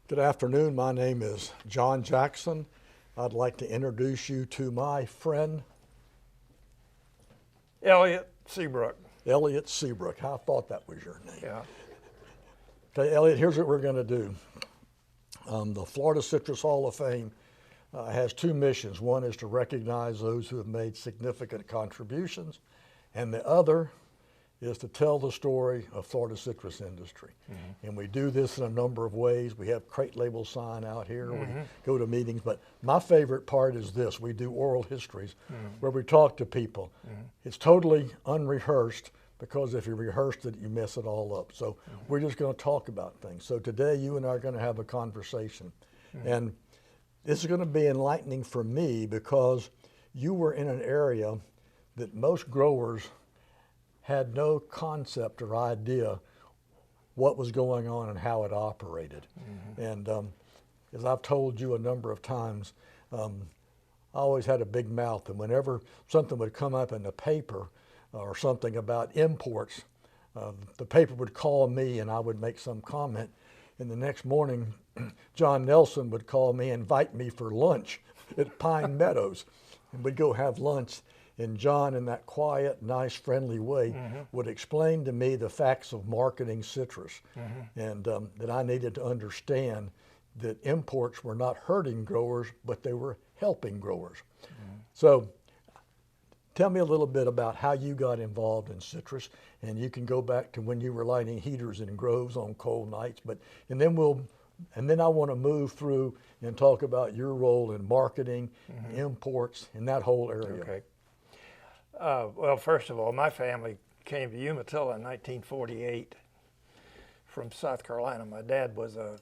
Good afternoon. My name is John Jackson. I'd like to introduce you to my friend, Elliot Seabrook. Elliot Seabrook. I thought that was your name. Yeah. Okay, Elliot, here's what we're going to do. The Florida Citrus Hall of Fame has two missions. One is to recognize those who have made significant contributions, and the other is to tell the story of Florida citrus industry. Mm-hmm. And we do this in a number of ways. We have crate label sign out here. Mm-hmm. We go to meetings, but my favorite part is this. We do oral histories where we talk to people. It's totally unrehearsed, because if you rehearsed it, you mess it all up. So we're just going to talk about things. So today you and I are going to have a conversation. And this is going to be enlightening for me, because you were in an area that most growers had no concept or idea what was going on and how it operated. And as I've told you a number of times, I always had a big mouth, and whenever something would come up in the paper or something about imports, the paper would call me and I would make some comment, and the next morning John Nelson would call me and invite me for lunch at Pine Meadows, and we'd go have lunch. And John, in that quiet, nice, friendly way, would explain to me the facts of marketing citrus, and that I needed to understand that imports were not hurting growers, but they were helping growers. So tell me a little bit about how you got involved in citrus, and you can go back to when you were lighting heaters in groves on cold nights, and then I want to move through and talk about your role in marketing, imports, and that whole area. Okay. Well, first of all, my family came to Umatilla in 1948 from South Carolina. My dad was a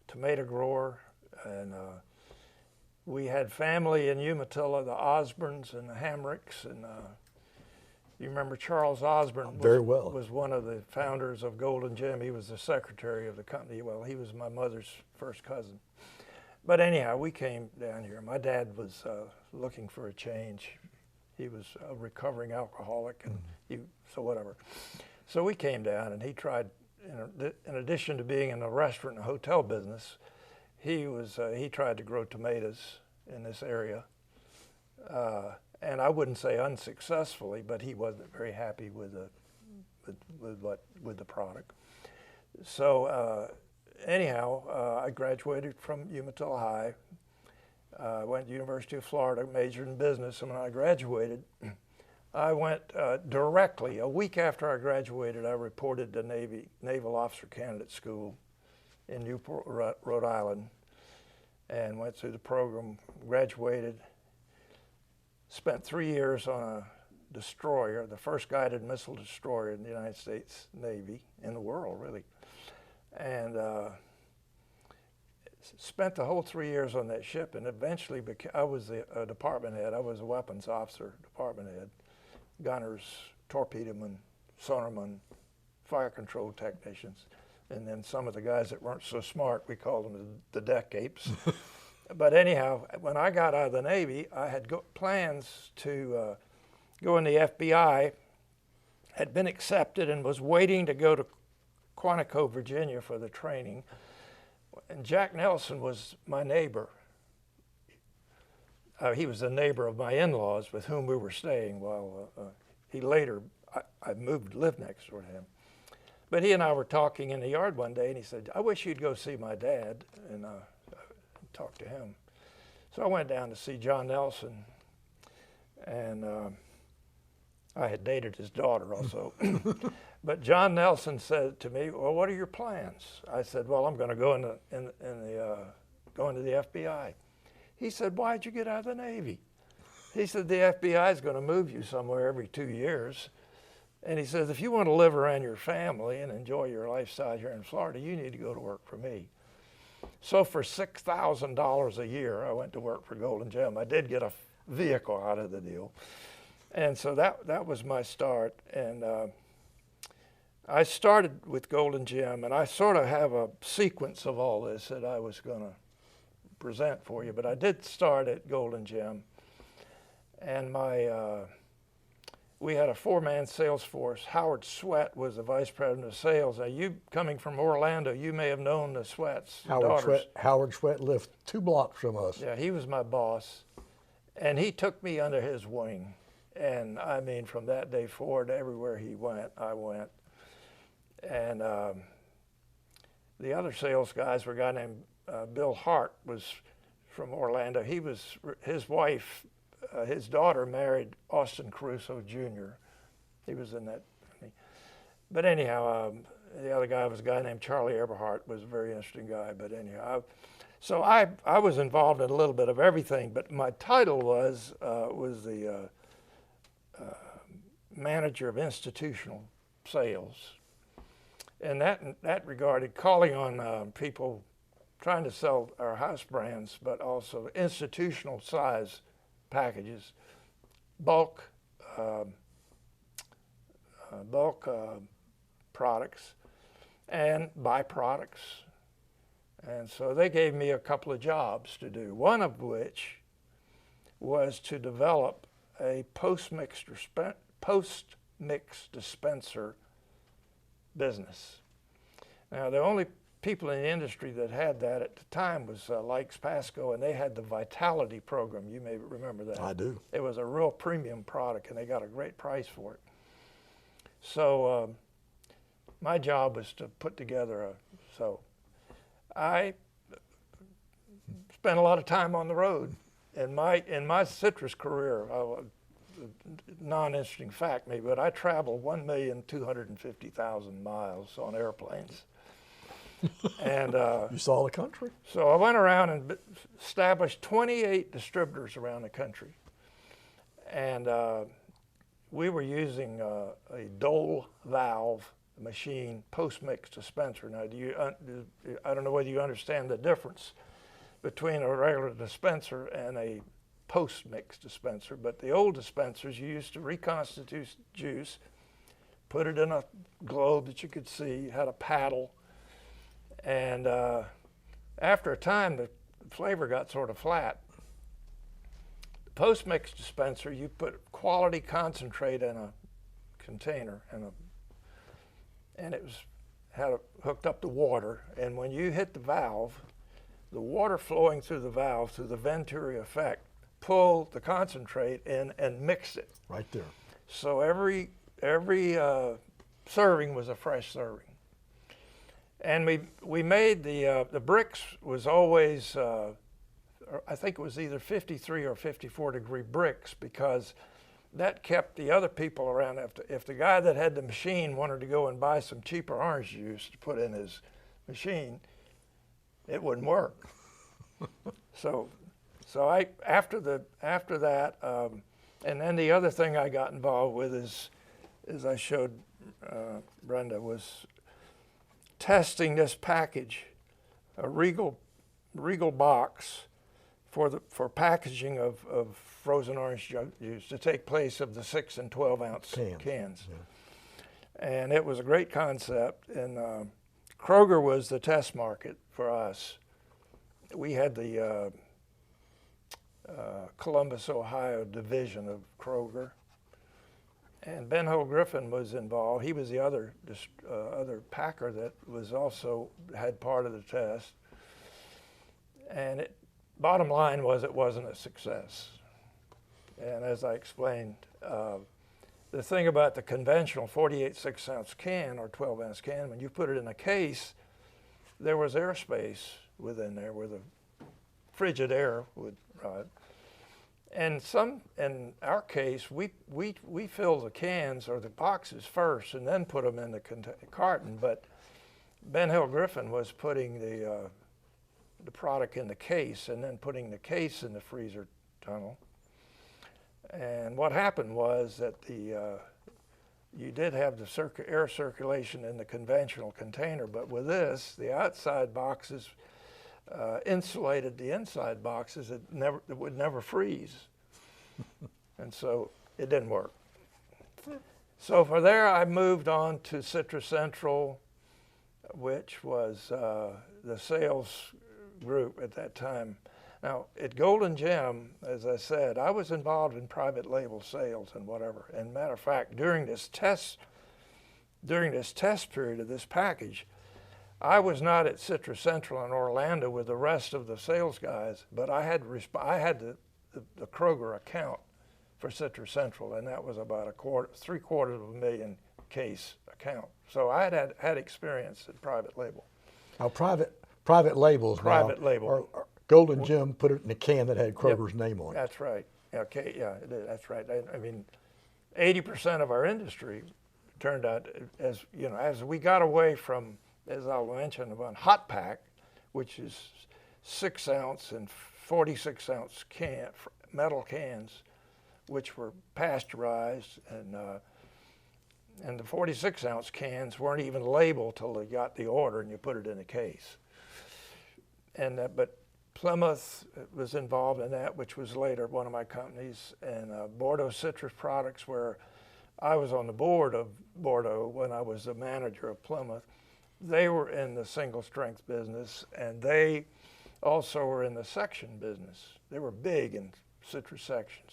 tomato grower, and we had family in Umatilla, the Osborns and the Hamricks, and you remember Charles Osborn Very well. Was one of the founders of Golden Gem. He was the secretary of the company. Well, he was my mother's first cousin. But anyhow, we came down here. My dad was looking for a change. He was a recovering alcoholic, and so whatever. So we came down, and he tried, in addition to being in the restaurant and hotel business, he tried to grow tomatoes in this area. And I wouldn't say unsuccessfully, but he wasn't very happy with the product. So anyhow, I graduated from Umatilla High. I went to the University of Florida, majored in business, and when I graduated, I went directly, a week after I graduated, I reported to Naval Officer Candidate School in Newport, Rhode Island, and went through the program, graduated, spent 3 years on a destroyer, the first guided missile destroyer in the United States Navy, in the world, really, and spent the whole 3 years on that ship, and eventually I was a department head. I was a weapons officer, department head, gunners, torpedomen, sonarmen, fire control technicians, and then some of the guys that weren't so smart, we called them the deck apes. But anyhow, when I got out of the Navy, I had plans to go in the FBI, had been accepted and was waiting to go to Quantico, Virginia for the training. And Jack Nelson was my neighbor. He was a neighbor of my in-laws with whom we were staying while he later, I moved to live next door to him. But he and I were talking in the yard one day, and he said, I wish you'd go see my dad and talk to him. So I went down to see John Nelson, and I had dated his daughter also. But John Nelson said to me, well, what are your plans? I said, well, I'm going to go go into the FBI. He said, why'd you get out of the Navy? He said, the FBI is going to move you somewhere every 2 years. And he says, if you want to live around your family and enjoy your lifestyle here in Florida, you need to go to work for me. So for $6,000 a year, I went to work for Golden Gem. I did get a vehicle out of the deal. And so that was my start. And I started with Golden Gem, and I sort of have a sequence of all this that I was going to present for you, but I did start at Golden Gem, and we had a 4-man sales force. Howard Sweat was the vice president of sales. Now, you coming from Orlando, you may have known the Sweats, the daughters. Howard Sweat lived 2 blocks from us. Yeah, he was my boss, and he took me under his wing. And I mean, from that day forward, everywhere he went, I went. And the other sales guys were a guy named Bill Hart, was from Orlando. His wife, his daughter married Austin Caruso Jr. He was in that. But anyhow, the other guy was a guy named Charlie Eberhardt, was a very interesting guy. But anyhow, so I was involved in a little bit of everything. But my title was the manager of institutional sales. And that regarded calling on people trying to sell our house brands, but also institutional size packages, bulk products, and byproducts. And so they gave me a couple of jobs to do, one of which was to develop a post-mix dispenser business. Now, the only people in the industry that had that at the time was Likes Pasco, and they had the Vitality program. You may remember that. I do. It was a real premium product, and they got a great price for it. So my job was to put together so I spent a lot of time on the road. In my citrus career, non-interesting fact maybe, but I traveled 1,250,000 miles on airplanes. And you saw the country. So I went around and established 28 distributors around the country. And we were using a Dole valve machine post-mix dispenser. Now, I don't know whether you understand the difference between a regular dispenser and a post-mix dispenser, but the old dispensers you used to reconstitute juice, put it in a globe that you could see, had a paddle, and after a time the flavor got sort of flat. The post-mix dispenser, you put quality concentrate in a container, and it had hooked up to water, and when you hit the valve, the water flowing through the valve, through the Venturi effect, pull the concentrate in and mix it. Right there. So every serving was a fresh serving. And we made the bricks was always, I think it was either 53 or 54 degree bricks, because that kept the other people around. If the guy that had the machine wanted to go and buy some cheaper orange juice to put in his machine, it wouldn't work. So I after that, and then the other thing I got involved with is I showed Brenda, was testing this package, a Regal box for packaging of frozen orange juice to take place of the 6 and 12 ounce cans. Yeah. And it was a great concept, and Kroger was the test market for us. We had the Columbus, Ohio division of Kroger, and Ben Hill Griffin was involved. He was the other packer that was also had part of the test. And bottom line was it wasn't a success. And as I explained, the thing about the conventional 48 6-ounce can or 12-ounce can, when you put it in a case, there was airspace within there where the frigid air would ride. And in our case, we fill the cans or the boxes first and then put them in the carton. But Ben Hill Griffin was putting the product in the case and then putting the case in the freezer tunnel. And what happened was that you did have the air circulation in the conventional container, but with this, the outside boxes insulated the inside boxes. It would never freeze, and so it didn't work. So from there, I moved on to Citrus Central, which was the sales group at that time. Now, at Golden Gem, as I said, I was involved in private label sales and whatever. And matter of fact, during this test period of this package, I was not at Citrus Central in Orlando with the rest of the sales guys, but I had the Kroger account for Citrus Central, and that was about three-quarters of a million case account. So I had experience in private label. Now, private labels. Private now, label. Are Golden Gem put it in a can that had Kroger's name on it. That's right. Okay, yeah, that's right. I mean, 80% of our industry turned out, as you know, as we got away from, as I'll mention, about hot pack, which is 6-ounce and 46-ounce metal cans, which were pasteurized, and the 46-ounce cans weren't even labeled till they got the order and you put it in a case. And but Plymouth was involved in that, which was later one of my companies, and Bordeaux Citrus Products, where I was on the board of Bordeaux when I was the manager of Plymouth. They were in the single strength business, and they also were in the section business. They were big in citrus sections.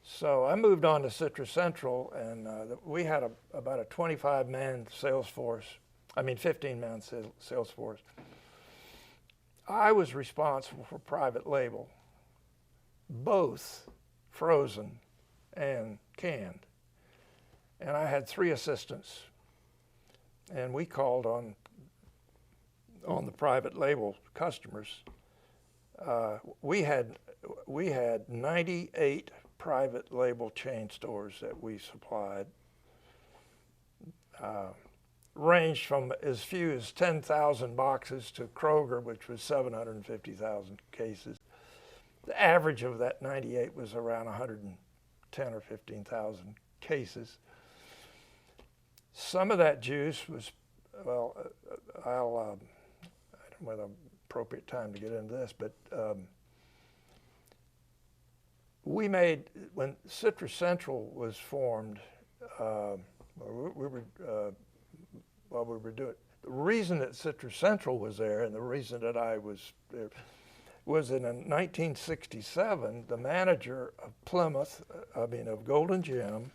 So I moved on to Citrus Central, and we had about a 25-man sales force, 15-man sales force. I was responsible for private label, both frozen and canned. And I had 3 assistants, and we called on the private label customers. We had 98 private label chain stores that we supplied, ranged from as few as 10,000 boxes to Kroger, which was 750,000 cases. The average of that 98 was around 110 or 15,000 cases. Some of that juice was, well, I don't know the appropriate time to get into this, but we made, when Citrus Central was formed, we were doing, the reason that Citrus Central was there and the reason that I was there was in 1967, the manager of of Golden Gem,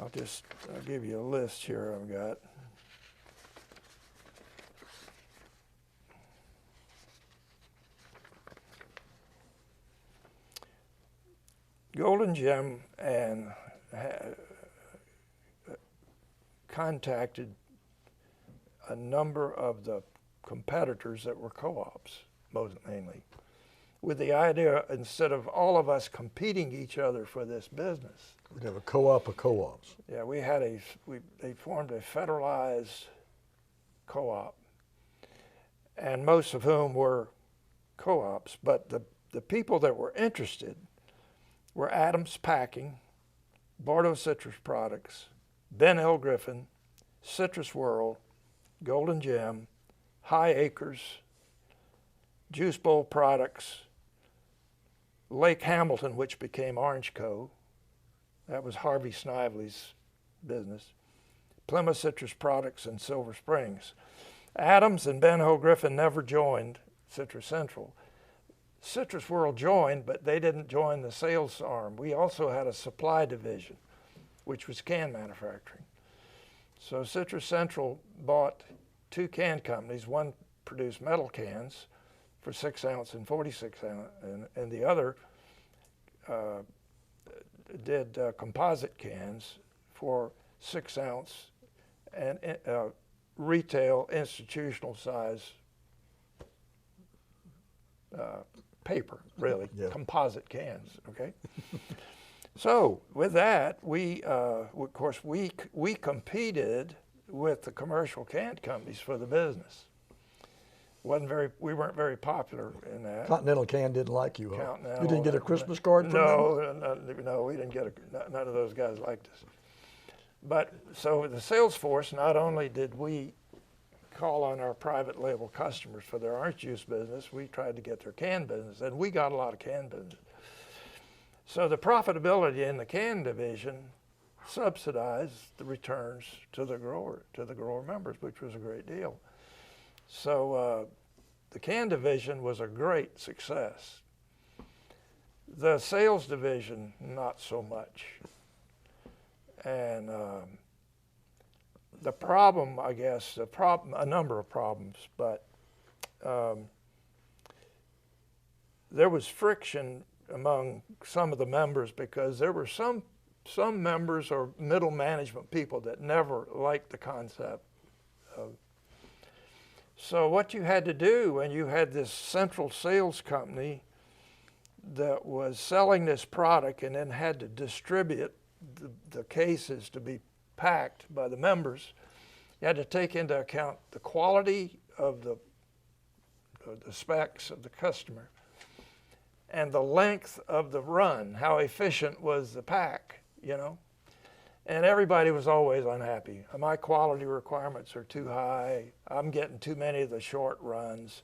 I'll give you a list here I've got. Golden Gem and contacted a number of the competitors that were co-ops, mainly, with the idea, instead of all of us competing each other for this business, we'd have a co-op of co-ops. Yeah, they formed a federalized co-op, and most of whom were co-ops, but the people that were interested were Adams Packing, Bordeaux Citrus Products, Ben L. Griffin, Citrus World, Golden Gem, High Acres, Juice Bowl Products, Lake Hamilton, which became Orange Co. That was Harvey Snively's business, Plymouth Citrus Products, and Silver Springs. Adams and Ben Ho Griffin never joined Citrus Central. Citrus World joined, but they didn't join the sales arm. We also had a supply division, which was can manufacturing. So Citrus Central bought 2 can companies. One produced metal cans for 6-ounce and 46-ounce, and the other did composite cans for 6-ounce and retail institutional size paper, really, yeah. Composite cans, okay? So with that, of course, we competed with the commercial can companies for the business. We weren't very popular in that. Continental Can didn't like you, huh? You didn't get a Christmas card from them? No, we didn't get none of those guys liked us. But so the sales force, not only did we call on our private label customers for their orange juice business, we tried to get their can business, and we got a lot of can business. So the profitability in the can division subsidized the returns to the grower members, which was a great deal. So the can division was a great success. The sales division, not so much. And the problem, I guess, a number of problems, but there was friction among some of the members because there were some members or middle management people that never liked the concept of. So what you had to do when you had this central sales company that was selling this product and then had to distribute the cases to be packed by the members, you had to take into account the quality of the specs of the customer and the length of the run, how efficient was the pack, you know? And everybody was always unhappy. My quality requirements are too high. I'm getting too many of the short runs.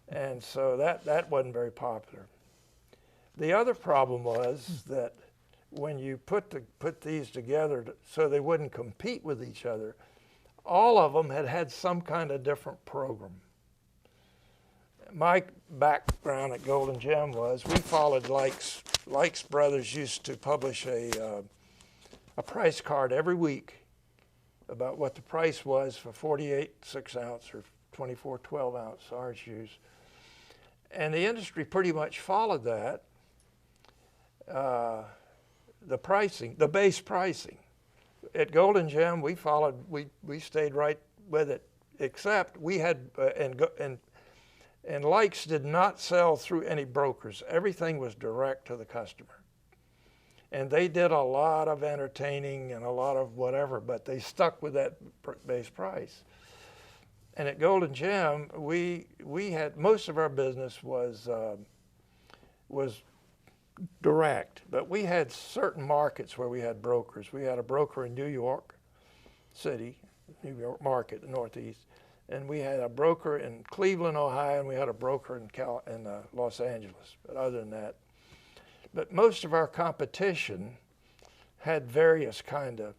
And so that wasn't very popular. The other problem was that when you put these together so they wouldn't compete with each other, all of them had some kind of different program. My background at Golden Gem was we followed Likes. Likes Brothers used to publish a price card every week about what the price was for 48 6-ounce or 24 12-ounce RSUs. And the industry pretty much followed that. The pricing, the base pricing. At Golden Gem, we stayed right with it, except we had, and Likes did not sell through any brokers. Everything was direct to the customer. And they did a lot of entertaining and a lot of whatever, but they stuck with that base price. And at Golden Gem, we had, most of our business was direct, but we had certain markets where we had brokers. We had a broker in New York City, New York market, the Northeast, and we had a broker in Cleveland, Ohio, and we had a broker in Los Angeles. But other than that, but most of our competition had various kind of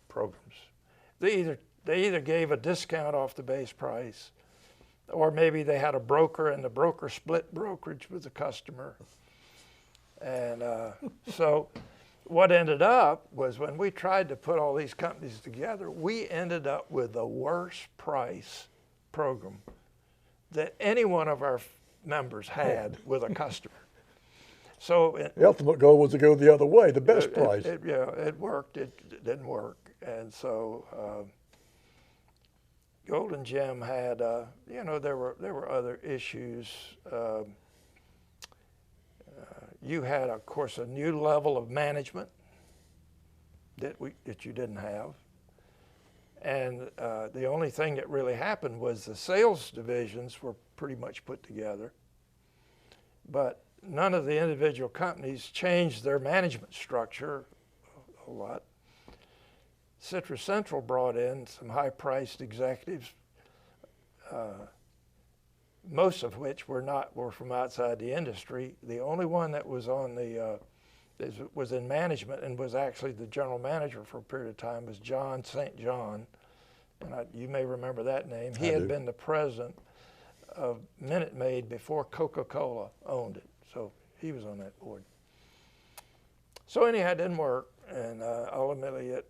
programs. They either gave a discount off the base price, or maybe they had a broker and the broker split brokerage with the customer. And so what ended up was when we tried to put all these companies together, we ended up with the worst price program that any one of our members had with a customer. So the ultimate goal was to go the other way, the best price. It worked. It didn't work. And so Golden Gem had, there were other issues. You had, of course, a new level of management that you didn't have. And the only thing that really happened was the sales divisions were pretty much put together. But none of the individual companies changed their management structure a lot. Citrus Central brought in some high-priced executives, most of which were from outside the industry. The only one that was was in management and was actually the general manager for a period of time was John St. John, and you may remember that name. He had been the president of Minute Maid before Coca-Cola owned it, so he was on that board. So anyhow, it didn't work, and ultimately it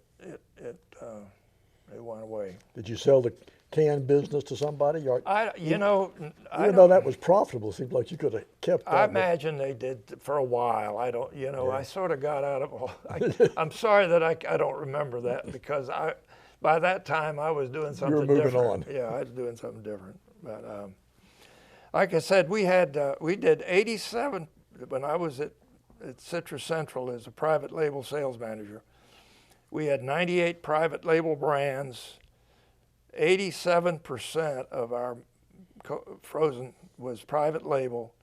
went away. Did you sell the can business to somebody? Even though that was profitable, it seemed like you could have kept that. I imagine they did for a while. I don't, I sort of got out of. I'm sorry that I don't remember that because by that time I was doing something different. You were moving on. Yeah, I was doing something different. But like I said, we did 87 when I was at Citrus Central as a private label sales manager. We had 98 private label brands. 87% of our frozen was private label,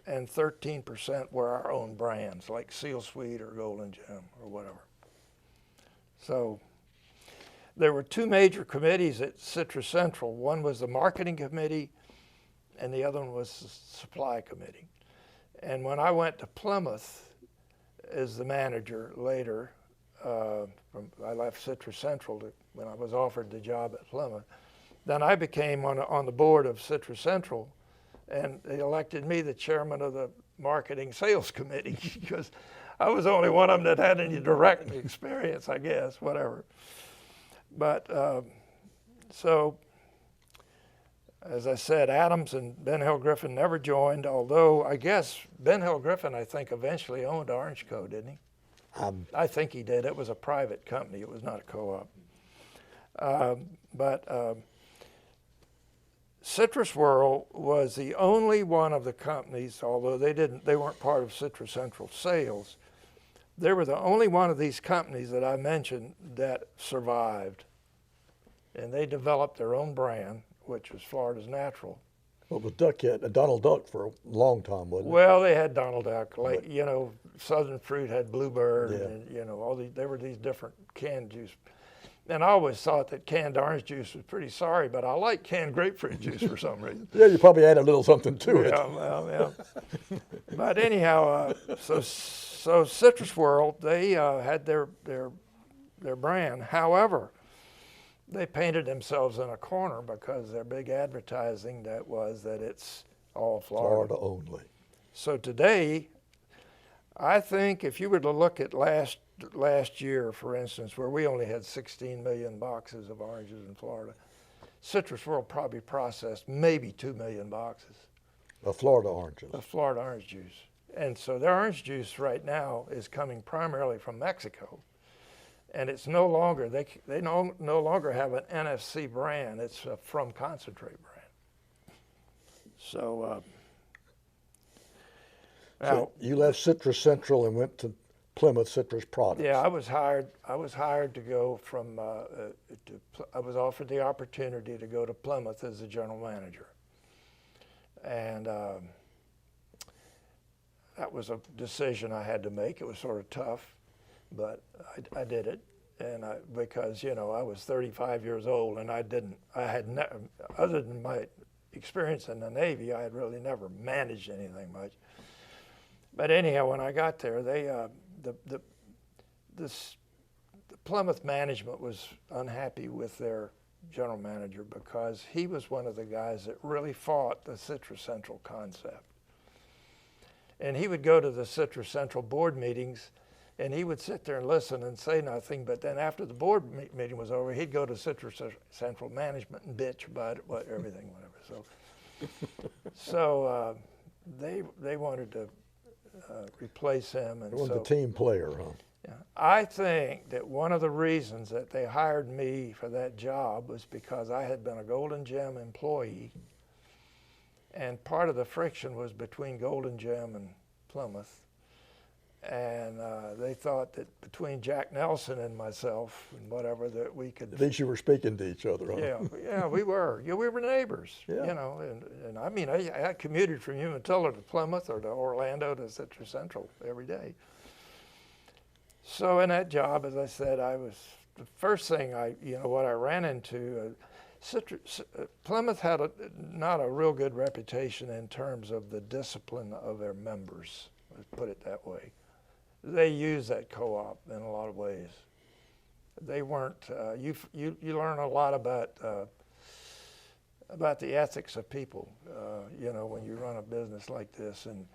and 13% were our own brands, like Seal Sweet or Golden Gem or whatever. So there were two major committees at Citrus Central. One was the marketing committee, and the other one was the supply committee. And when I went to Plymouth as the manager later, I left Citrus Central when I was offered the job at Plymouth. then I became on the board of Citrus Central, and they elected me the chairman of the marketing sales committee because I was the only one of them that had any direct experience, I guess, whatever. But so, as I said, Adams and Ben Hill Griffin never joined, although I guess Ben Hill Griffin, I think, eventually owned Orange Co., didn't he? I think he did. It was a private company. It was not a co-op. But Citrus World was the only one of the companies, although they weren't part of Citrus Central sales, they were the only one of these companies that I mentioned that survived. And they developed their own brand, which was Florida's Natural. Well, the Duck had Donald Duck for a long time, wasn't it? Well, they had Donald Duck, like, you know, Southern Fruit had Bluebird, Yeah. and, you know, there were these different canned juice. And I always thought that canned orange juice was pretty sorry, but I like canned grapefruit juice for some reason. Yeah, you probably add a little something to it. Yeah, well, yeah. But anyhow, so Citrus World, they had their brand. However, they painted themselves in a corner because their big advertising that it's all Florida. Florida only. So today, I think if you were to look at last year, for instance, where we only had 16 million boxes of oranges in Florida, Citrus World probably processed maybe 2 million boxes Of Florida oranges. of Florida orange juice. And so their orange juice right now is coming primarily from Mexico. And it's no longer, they no longer have an NFC brand, it's a From Concentrate brand. So, now, So you left Citrus Central and went to Plymouth Citrus Products. yeah, I was hired to go from, I was offered the opportunity to go to Plymouth as the general manager. And that was a decision I had to make. It was sort of tough, but I did it. And because, you know, I was 35 years old and other than my experience in the Navy, I had really never managed anything much. But anyhow, when I got there, the Plymouth management was unhappy with their general manager because he was one of the guys that really fought the Citrus Central concept. And he would go to the Citrus Central board meetings and he would sit there and listen and say nothing, but then after the board meeting was over, he'd go to Citrus Central management and bitch about it, everything, whatever. So they wanted to replace him. And You were the team player, huh? yeah, I think that one of the reasons that they hired me for that job was because I had been a Golden Gem employee, and part of the friction was between Golden Gem and Plymouth. And they thought that between Jack Nelson and myself and whatever, that we could. At least you were speaking to each other, huh? Yeah, we were. Yeah, we were neighbors. Yeah. You know, and I mean, I commuted from Umatilla to Plymouth or to Orlando to Citrus Central every day. So in that job, as I said, the first thing what I ran into. Plymouth had not a real good reputation in terms of the discipline of their members. Let's put it that way. They use that co-op in a lot of ways. They weren't. You learn a lot about the ethics of people. When you run a business like this, and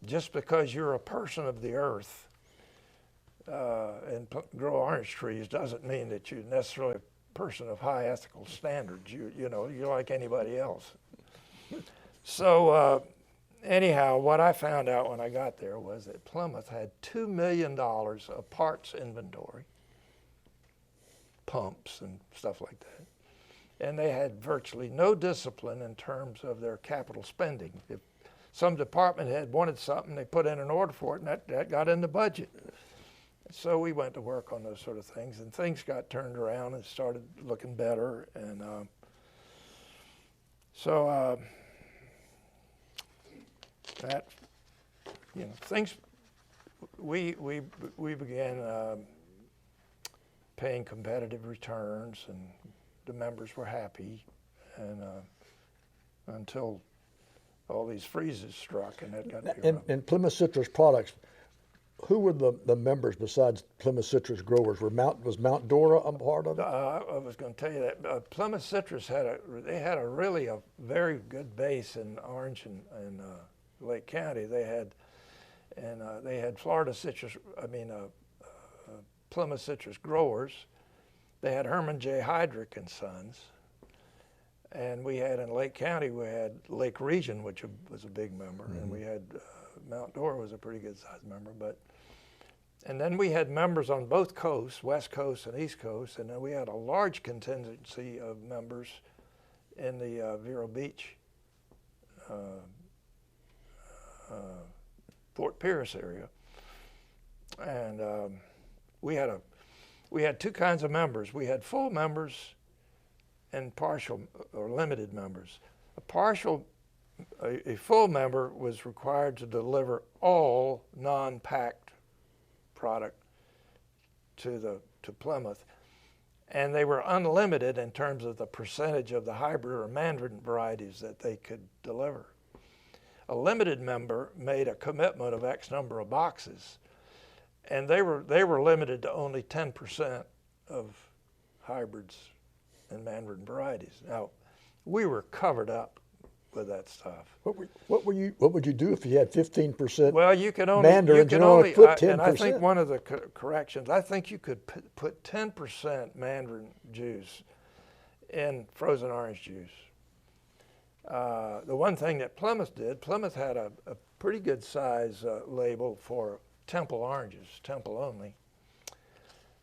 just because you're a person of the earth and grow orange trees doesn't mean that you're necessarily a person of high ethical standards. You're like anybody else. So. Anyhow, what I found out when I got there was that Plymouth had $2 million of parts inventory, pumps and stuff like that. And they had virtually no discipline in terms of their capital spending. If some department head wanted something, they put in an order for it, and that got in the budget. So we went to work on those sort of things, and things got turned around and started looking better. And that, things, we began paying competitive returns, and the members were happy, and until all these freezes struck, and that got And Plymouth Citrus Products, who were the members besides Plymouth Citrus Growers? Was Mount Dora a part of it? I was going to tell you that Plymouth Citrus had a really very good base in Orange and Lake County. They had Florida Citrus. Plymouth Citrus Growers. They had Herman J. Heydrich and Sons. And we had in Lake County, we had Lake Region, which was a big member, and we had Mount Dora was a pretty good sized member. And then we had members on both coasts, West Coast and East Coast, and then we had a large contingency of members in the Vero Beach, Fort Pierce area. And we had two kinds of members. We had full members and partial or limited members. A full member was required to deliver all non-packed product to Plymouth, and they were unlimited in terms of the percentage of the hybrid or mandarin varieties that they could deliver. A limited member made a commitment of X number of boxes, and they were limited to only 10% of hybrids and mandarin varieties. Now, we were covered up with that stuff. What would you do if you had 15%? Well, you can only mandarins, you only put 10%. And I think one of the corrections, I think you could put 10% mandarin juice in frozen orange juice. The one thing that Plymouth did, Plymouth had a pretty good size label for Temple oranges, Temple only.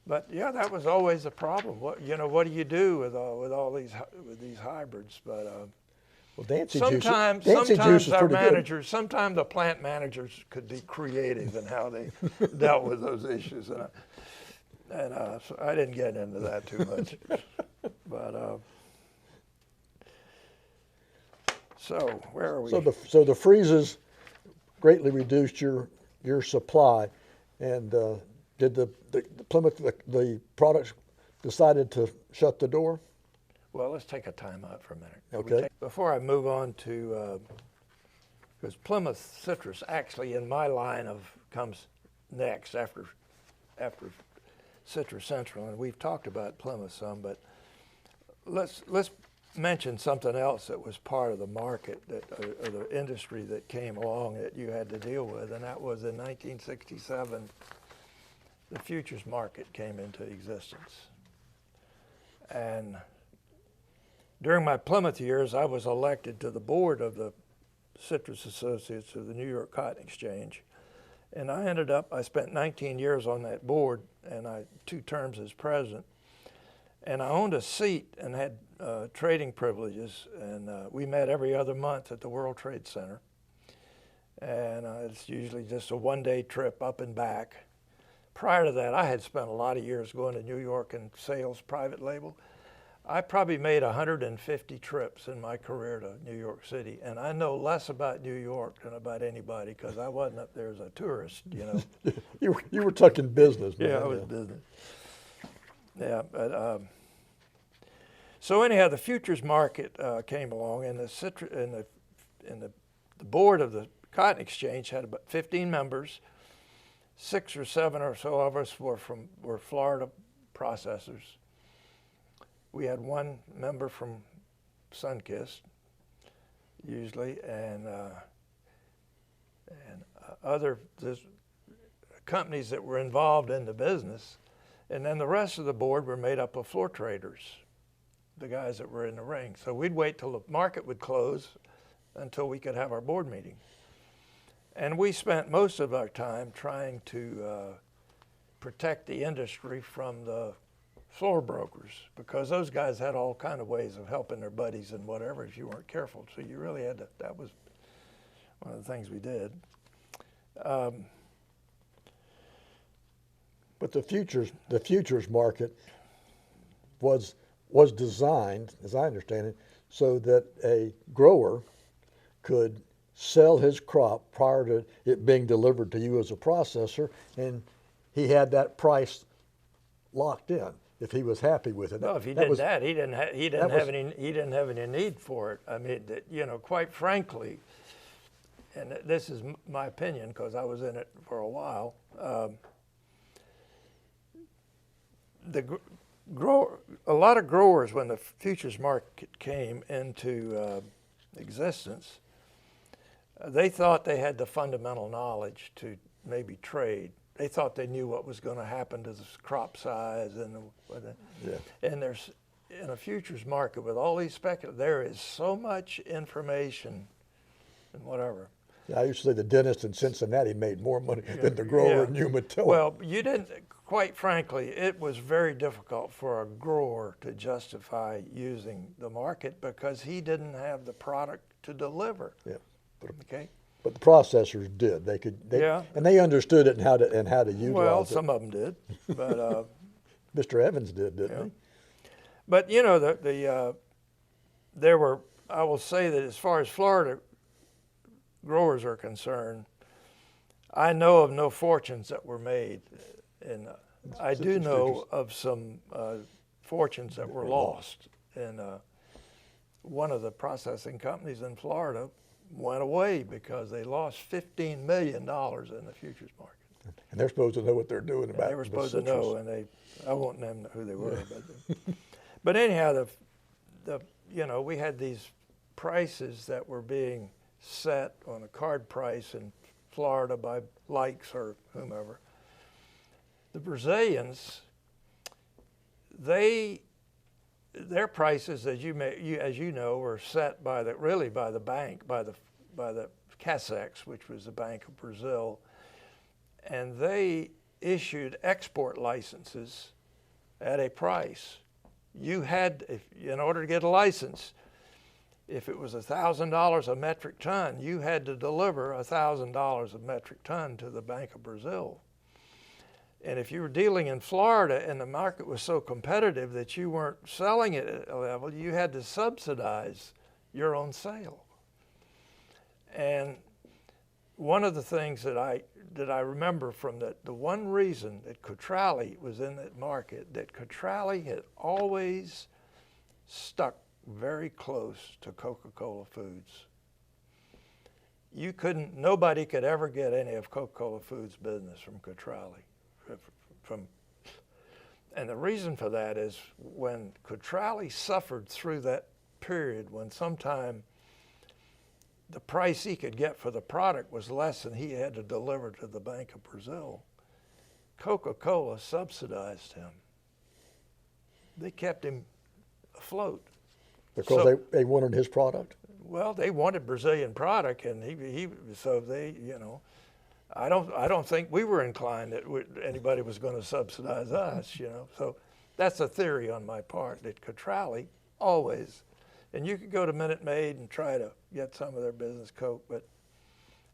But yeah, that was always a problem. What do you do with all these hybrids? But well, Dancy sometimes juice our managers, sometimes the plant managers could be creative in how they dealt with those issues, and so I didn't get into that too much. But so where are we? So the freezes greatly reduced your supply, and did the Plymouth the products decided to shut the door? Well, let's take a time out for a minute. Okay. Before I move on to, because Plymouth Citrus actually in my line comes next after Citrus Central, and we've talked about Plymouth some, but let's mention something else that was part of the market or the industry that came along that you had to deal with, and that was in 1967. The futures market came into existence. And during my Plymouth years, I was elected to the board of the Citrus Associates of the New York Cotton Exchange. And I spent 19 years on that board, and 2 terms as president. And I owned a seat and had trading privileges, and we met every other month at the World Trade Center. And it's usually just a one-day trip up and back. Prior to that, I had spent a lot of years going to New York and sales private label. I probably made 150 trips in my career to New York City, and I know less about New York than about anybody because I wasn't up there as a tourist, you were talking business, man. Yeah, I was business. Yeah, but so anyhow, the futures market came along, and the board of the Cotton Exchange had about 15 members. 6 or 7 or so of us were Florida processors. We had 1 member from Sunkist, usually, and other companies that were involved in the business. And then the rest of the board were made up of floor traders, the guys that were in the ring. So we'd wait till the market would close until we could have our board meeting. And we spent most of our time trying to protect the industry from the floor brokers, because those guys had all kind of ways of helping their buddies and whatever if you weren't careful. So you really had to, that was one of the things we did. But the futures market was designed, as I understand it, so that a grower could sell his crop prior to it being delivered to you as a processor, and he had that price locked in if he was happy with it. No, if he did that, he didn't have any need for it. I mean, quite frankly, and this is my opinion because I was in it for a while, a lot of growers, when the futures market came into existence, they thought they had the fundamental knowledge to maybe trade. They thought they knew what was going to happen to the crop size and there's in a futures market with all these speculators, there is so much information and whatever. Yeah, I used to say the dentist in Cincinnati made more money than the grower in Umatilla. Well, you didn't. Quite frankly, it was very difficult for a grower to justify using the market because he didn't have the product to deliver. Yeah. Okay. But the processors did. And they understood it and how to utilize it. Well, some of them did, but Mr. Evans did, didn't he? But you know, there were. I will say that as far as Florida growers are concerned, I know of no fortunes that were made, and I do know of some fortunes that were lost. And one of the processing companies in Florida went away because they lost $15 million in the futures market. And they're supposed to know what they're doing about it. They were supposed to know, and I won't name who they were. But anyhow, we had these prices that were being set on a card price in Florida by Likes or whomever. The Brazilians, their prices, as you know, were set by the bank, by the Casex, which was the Bank of Brazil, and they issued export licenses at a price. You had, in order to get a license, if it was $1,000 a metric ton, you had to deliver $1,000 a metric ton to the Bank of Brazil. And if you were dealing in Florida and the market was so competitive that you weren't selling it at a level, you had to subsidize your own sale. And one of the things that I remember from the one reason that Cutrale was in that market, that Cutrale had always stuck very close to Coca-Cola Foods. Nobody could ever get any of Coca-Cola Foods business from Cutrale. And the reason for that is when Cutrale suffered through that period when sometime the price he could get for the product was less than he had to deliver to the Bank of Brazil, Coca-Cola subsidized him. They kept him afloat. Because they wanted his product? Well, they wanted Brazilian product, and I don't think we were inclined that anybody was going to subsidize us, So that's a theory on my part, that Cutrale always, and you could go to Minute Maid and try to get some of their business Coke, but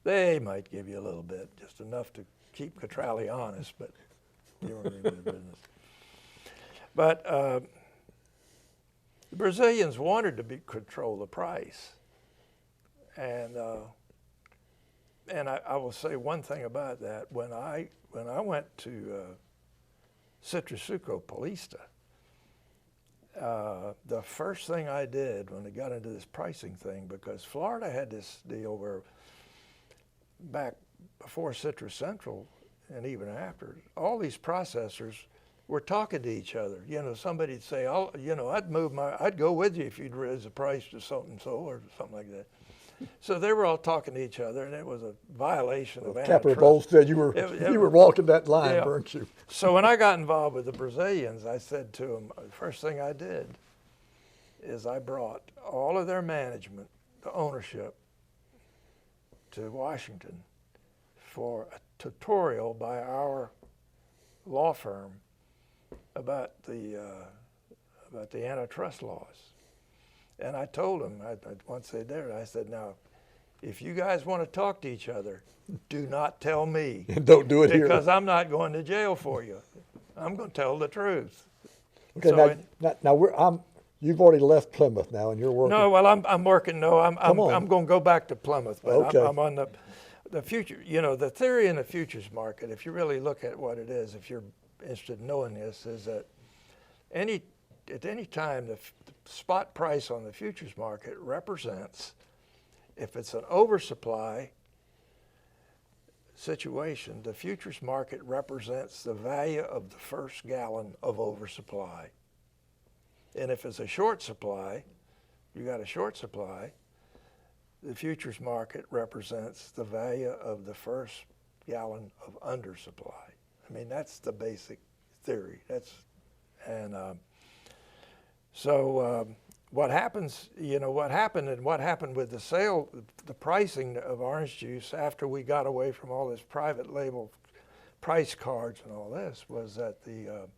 they might give you a little bit, just enough to keep Cutrale honest, but you weren't in their business. But the Brazilians wanted to control the price, and I will say one thing about that. When I went to Citrasuco Paulista, the first thing I did when they got into this pricing thing, because Florida had this deal where back before Citrus Central and even after, all these processors were talking to each other. Somebody'd say, I'd go with you if you'd raise the price to so-and-so or something like that. So they were all talking to each other, and it was a violation of antitrust. Captain Bolstead, you were walking that line, weren't you? So when I got involved with the Brazilians, I said to them, the first thing I did is I brought all of their management, the ownership, to Washington for a tutorial by our law firm about the antitrust laws. And I told them, once they did it, I said, now, if you guys want to talk to each other, do not tell me. Don't do it here. Because I'm not going to jail for you. I'm going to tell the truth. Okay, So now you've already left Plymouth now, and you're working. No, well, I'm working. No, I'm going to go back to Plymouth, but okay. I'm on the future. The theory in the futures market, if you really look at what it is, if you're interested in knowing this, is that at any time the spot price on the futures market represents, if it's an oversupply, situation, the futures market represents the value of the first gallon of oversupply. And if it's a short supply, you got a short supply, the futures market represents the value of the first gallon of undersupply. I mean, that's the basic theory. What happens, what happened with the sale, the pricing of orange juice after we got away from all this private label price cards and all this was that the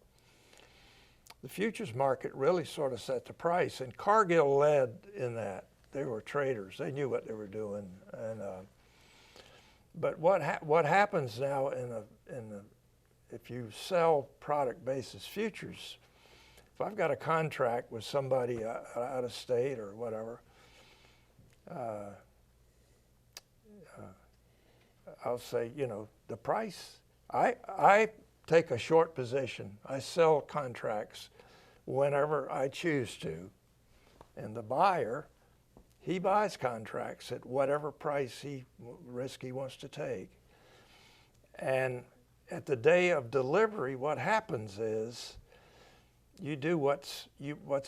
futures market really sort of set the price, and Cargill led in that. They were traders. They knew what they were doing. But what happens now if you sell product basis futures, if I've got a contract with somebody out of state or whatever, I'll say, the price, I take a short position. I sell contracts whenever I choose to. And the buyer, he buys contracts at whatever price risk he wants to take. And at the day of delivery, what happens is you do what's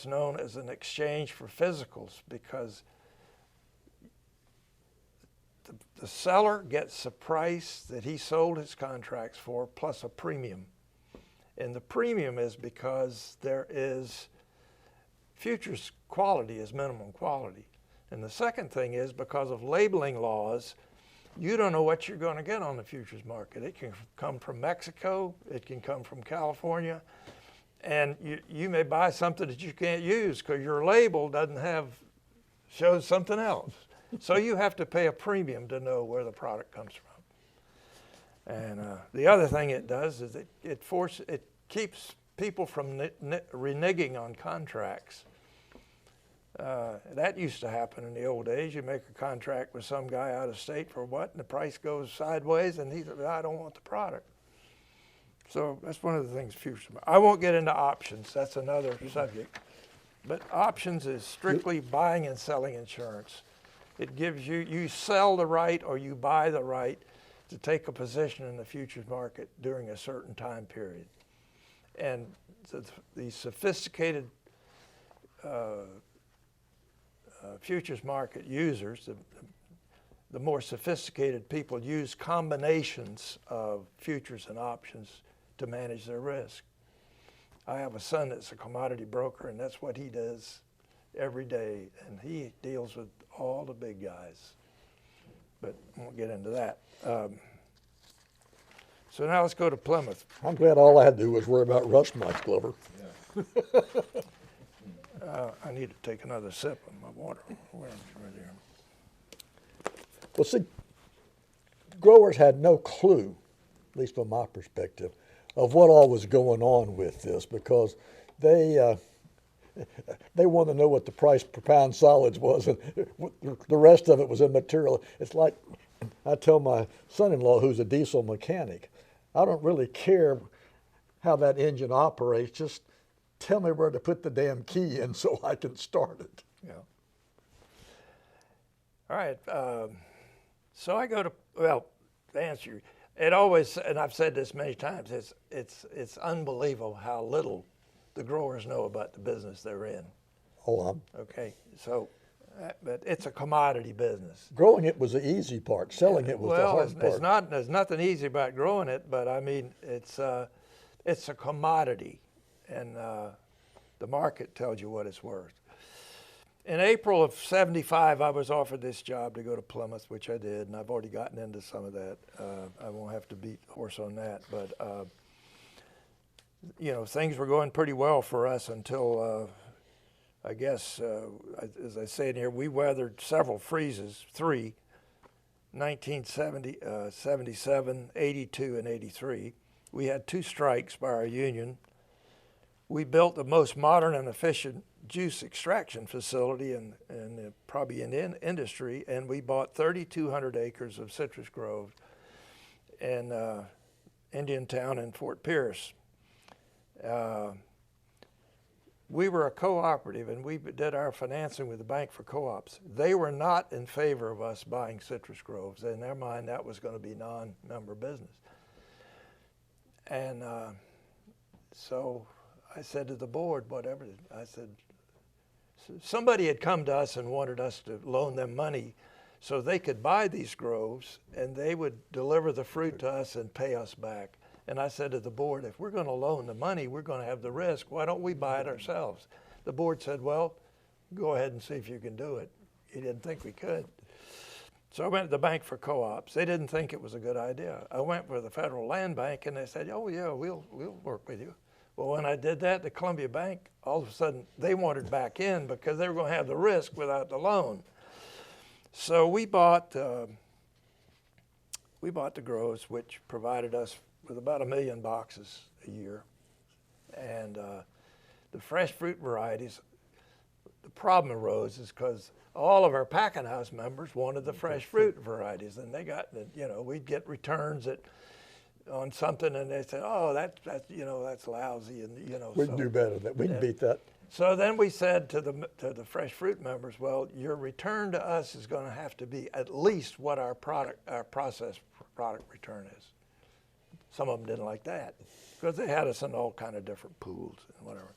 known as an exchange for physicals, because the seller gets the price that he sold his contracts for plus a premium. And the premium is because futures quality is minimum quality. And the second thing is because of labeling laws, you don't know what you're going to get on the futures market. It can come from Mexico, it can come from California, and you may buy something that you can't use because your label shows something else. So you have to pay a premium to know where the product comes from. And the other thing it does is it keeps people from reneging on contracts. That used to happen in the old days. You make a contract with some guy out of state for what, and the price goes sideways, and he said, I don't want the product. So that's one of the things futures. I won't get into options. That's another subject. But options is strictly buying and selling insurance. It gives you sell the right or you buy the right to take a position in the futures market during a certain time period. And the sophisticated futures market users, the more sophisticated people, use combinations of futures and options to manage their risk. I have a son that's a commodity broker, and that's what he does every day, and he deals with all the big guys. But I won't get into that. So now let's go to Plymouth. I'm glad all I had to do was worry about rust mites, Glover. Yeah. I need to take another sip of my water. Where is it? Right there. Well, see, growers had no clue, at least from my perspective, of what all was going on with this, because they wanted to know what the price per pound solids was, and the rest of it was immaterial. It's like I tell my son-in-law, who's a diesel mechanic, I don't really care how that engine operates, just tell me where to put the damn key in so I can start it. Yeah. All right. So I go to, to answer you, it always, and I've said this many times, it's unbelievable how little the growers know about the business they're in. Oh, okay. So, but it's a commodity business. Growing it was the easy part. Selling it was the hard part. There's nothing easy about growing it, but I mean, it's a commodity, and the market tells you what it's worth. In April of '75, I was offered this job to go to Plymouth, which I did, and I've already gotten into some of that. I won't have to beat the horse on that, but things were going pretty well for us until, I guess, as I say in here, we weathered several freezes, 1970, 77, 82, and 83. We had 2 strikes by our union. We built the most modern and efficient juice extraction facility and probably in the industry, and we bought 3,200 acres of citrus grove in Indiantown and Fort Pierce. we were a cooperative and we did our financing with the Bank for Co-ops. They were not in favor of us buying citrus groves. In their mind, that was going to be non-member business. And so I said to the board, whatever, I said, somebody had come to us and wanted us to loan them money so they could buy these groves and they would deliver the fruit to us and pay us back. And I said to the board, if we're going to loan the money, we're going to have the risk. Why don't we buy it ourselves? The board said, well, go ahead and see if you can do it. He didn't think we could. So I went to the Bank for Co-ops. They didn't think it was a good idea. I went with the Federal Land Bank and they said, oh yeah, we'll work with you. Well, when I did that, the Columbia Bank, all of a sudden, they wanted back in because they were going to have the risk without the loan. So we bought the groves, which provided us with about 1 million boxes a year. And the fresh fruit varieties, the problem arose is because all of our packing house members wanted the fresh fruit varieties, and they got, we'd get returns on something, and they said, "Oh, that's lousy," and We can do better than that. We can beat that. So then we said to the fresh fruit members, "Well, your return to us is going to have to be at least what our processed product return is." Some of them didn't like that because they had us in all kind of different pools and whatever.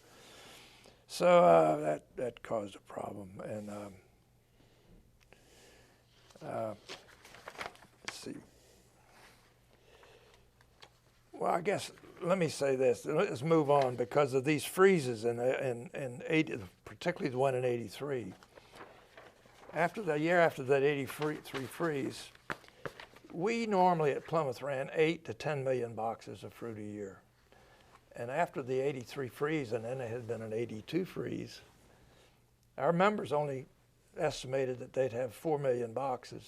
So that caused a problem, and let's see. Well, I guess, let me say this. Let's move on because of these freezes in 80, particularly the one in 83. After the year after that 83 freeze, we normally at Plymouth ran 8 to 10 million boxes of fruit a year. And after the 83 freeze, and then there had been an 82 freeze, our members only estimated that they'd have 4 million boxes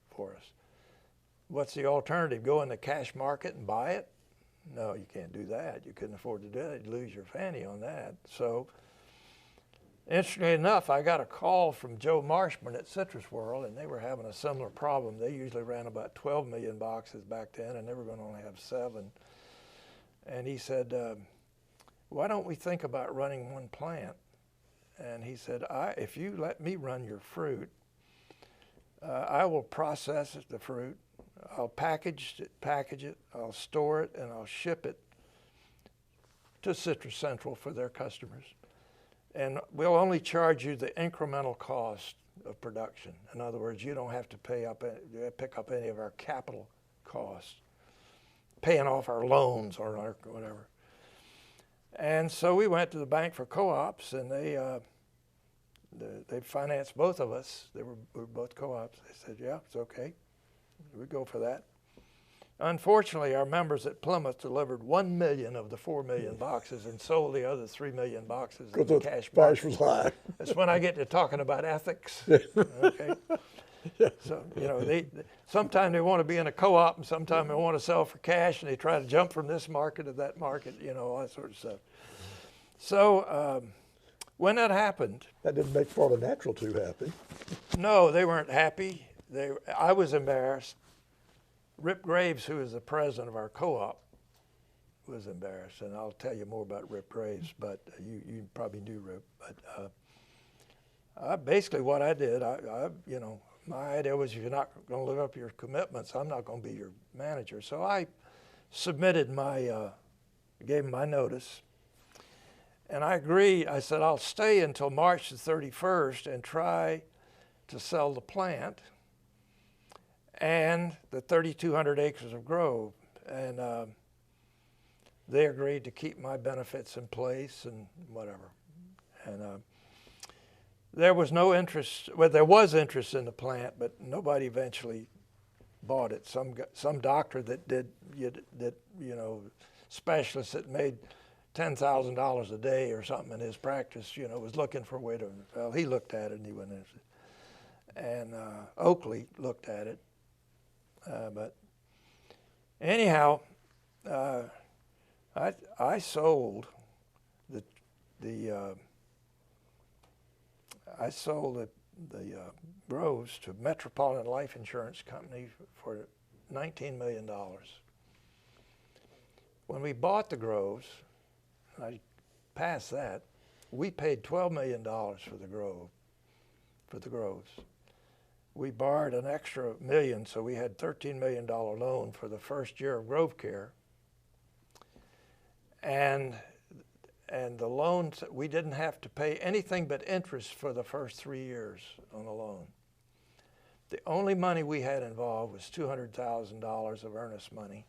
for us. What's the alternative? Go in the cash market and buy it? No, you can't do that. You couldn't afford to do that. You'd lose your fanny on that. So, interestingly enough, I got a call from Joe Marshman at Citrus World, and they were having a similar problem. They usually ran about 12 million boxes back then, and they were going to only have 7. And he said, why don't we think about running one plant? And he said, if you let me run your fruit, I will process the fruit. I'll package it, I'll store it, and I'll ship it to Citrus Central for their customers. And we'll only charge you the incremental cost of production. In other words, you don't have to pick up any of our capital costs, paying off our loans or whatever. And so we went to the Bank for Co-ops, and they financed both of us. We were both co-ops. They said, yeah, it's okay. We go for that. Unfortunately, our members at Plymouth delivered 1 million of the 4 million boxes and sold the other 3 million boxes in the cash price market. was high. That's when I get to talking about ethics. Okay. So, sometimes they want to be in a co-op, and sometimes they want to sell for cash, and they try to jump from this market to that market, all that sort of stuff. So when that happened... That didn't make Florida Natural too happy. No, they weren't happy. I was embarrassed. Rip Graves, who is the president of our co-op, was embarrassed, and I'll tell you more about Rip Graves, but you probably knew Rip. But basically what I did, my idea was if you're not going to live up to your commitments, I'm not going to be your manager. So I submitted gave him my notice, and I agreed. I said, I'll stay until March the 31st and try to sell the plant and the 3,200 acres of grove. And they agreed to keep my benefits in place and whatever. And there was no interest, well, there was interest in the plant, but nobody eventually bought it. Some doctor that specialist that made $10,000 a day or something in his practice, was looking for a way to, well, he looked at it and he wasn't interested. And Oakley looked at it. But anyhow, I sold the groves to Metropolitan Life Insurance Company for $19 million. When we bought the groves, I passed that, we paid $12 million for the groves. We borrowed an extra $1 million, so we had $13 million loan for the first year of grove care. And the loans, we didn't have to pay anything but interest for the first 3 years on the loan. The only money we had involved was $200,000 of earnest money.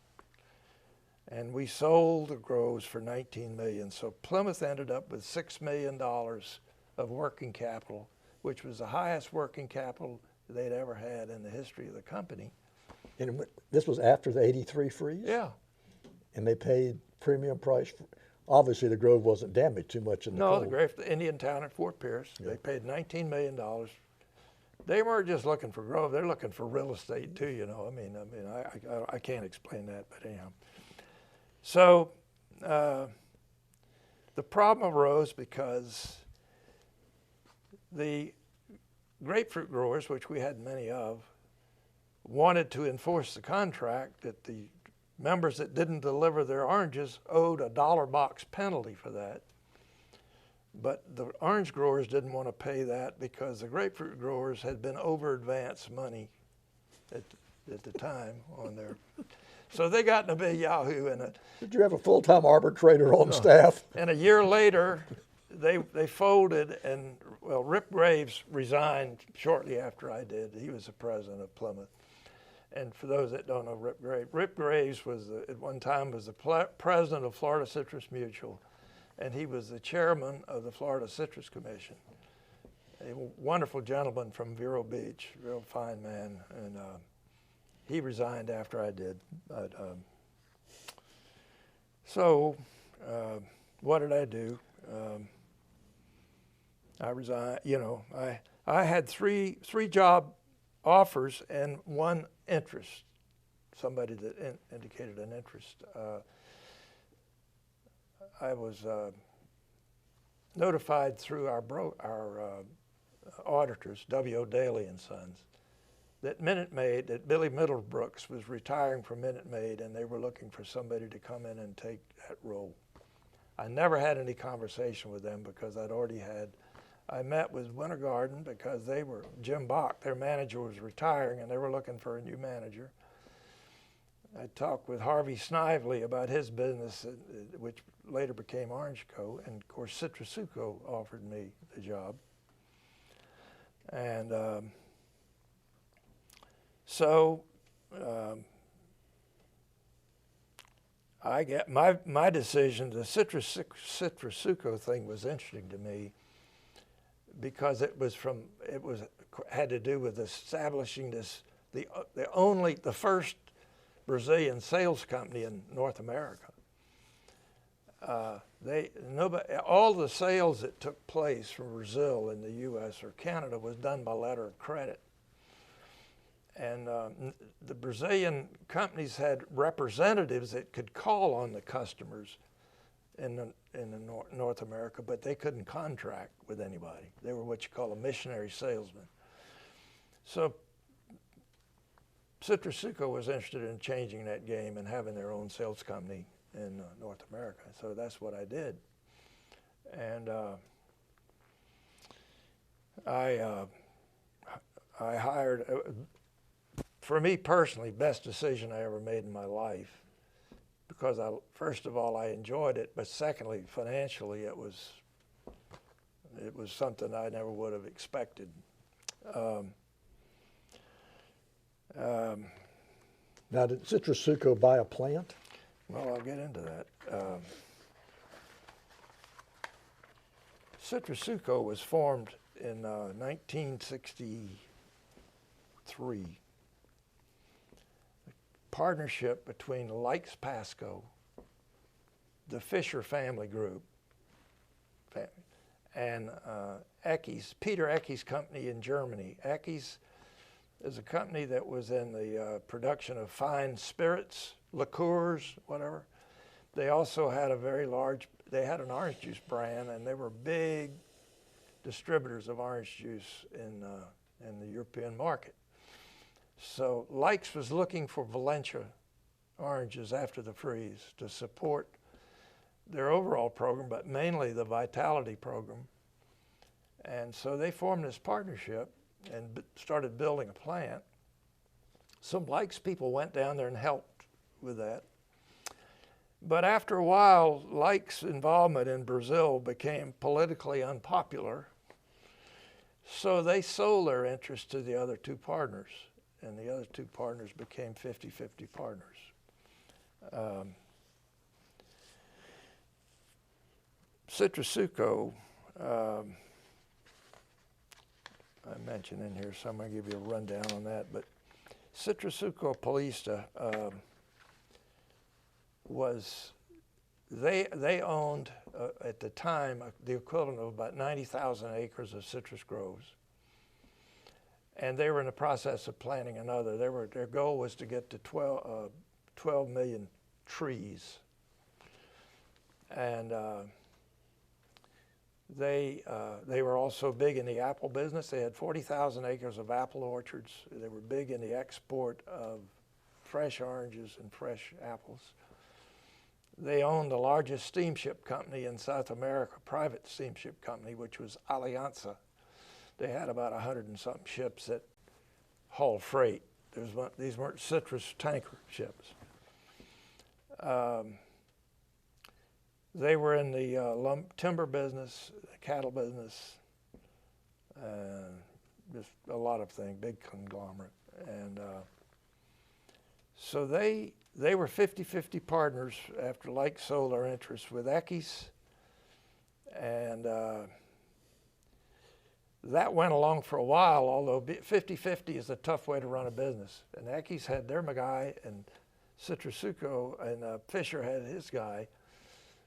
And we sold the groves for $19 million. So Plymouth ended up with $6 million of working capital, which was the highest working capital they'd ever had in the history of the company. And this was after the '83 freeze? Yeah. And they paid premium price. Obviously, the grove wasn't damaged too much in the cold. No, the grove, the Indian town at Fort Pierce, they paid $19 million. They weren't just looking for grove; they're looking for real estate too. You know, I can't explain that, but anyhow. So the problem arose because the grapefruit growers, which we had many of, wanted to enforce the contract that the members that didn't deliver their oranges owed a $1 box penalty for that. But the orange growers didn't want to pay that because the grapefruit growers had been over advanced money at the time on their. So they got in a big yahoo. Did you have a full-time arbitrator on staff? And a year later, they folded, and well, Rip Graves resigned shortly after I did. He was the president of Plymouth. And for those that don't know Rip Graves was at one time was the president of Florida Citrus Mutual, and he was the chairman of the Florida Citrus Commission. A wonderful gentleman from Vero Beach, real fine man, and he resigned after I did. But, so what did I do? I resigned. You know, I had three job offers and one interest. Somebody that indicated an interest. I was notified through our auditors, W.O. Daly and Sons, that Minute Maid, that Billy Middlebrooks was retiring from Minute Maid, and they were looking for somebody to come in and take that role. I never had any conversation with them because I met with Winter Garden because Jim Bach, their manager, was retiring and they were looking for a new manager. I talked with Harvey Snively about his business, which later became Orange Co., and of course Citrasuco offered me the job. And so I get my decision. The Citrasuco thing was interesting to me because it had to do with establishing the first Brazilian sales company in North America. All the sales that took place from Brazil in the U.S. or Canada was done by letter of credit. And the Brazilian companies had representatives that could call on the customers in North America, but they couldn't contract with anybody. They were what you call a missionary salesman. So Citrasuco was interested in changing that game and having their own sales company in North America. So that's what I did. And I hired, for me personally, best decision I ever made in my life, because first of all, I enjoyed it, but secondly, financially, it was something I never would have expected. Now, did Citrasuco buy a plant? Well, I'll get into that. Citrasuco was formed in 1963. Partnership between Likes Pasco, the Fisher family group, and Peter Ecke's company in Germany. Ecke's is a company that was in the production of fine spirits, liqueurs, whatever. They also had they had an orange juice brand, and they were big distributors of orange juice in the European market. So Likes was looking for Valencia oranges after the freeze to support their overall program, but mainly the vitality program. And so they formed this partnership and started building a plant. Some Likes people went down there and helped with that. But after a while, Likes' involvement in Brazil became politically unpopular. So they sold their interest to the other two partners, and the other two partners became 50-50 partners. Citrasuco, I mentioned in here, so I'm going to give you a rundown on that. But Citrasuco Paulista they owned, at the time, the equivalent of about 90,000 acres of citrus groves. And they were in the process of planting another. Their goal was to get to 12 million trees. And they were also big in the apple business. They had 40,000 acres of apple orchards. They were big in the export of fresh oranges and fresh apples. They owned the largest steamship company in South America, private steamship company, which was Alianza. They had about 100 and something ships that hauled freight. These weren't citrus tanker ships. They were in the timber business, the cattle business, just a lot of things, big conglomerate. And so they were 50-50 partners after Like sold their interest with Eckes. And that went along for a while, although 50-50 is a tough way to run a business. And Eckes had their guy, and Citrasuco and Fisher had his guy.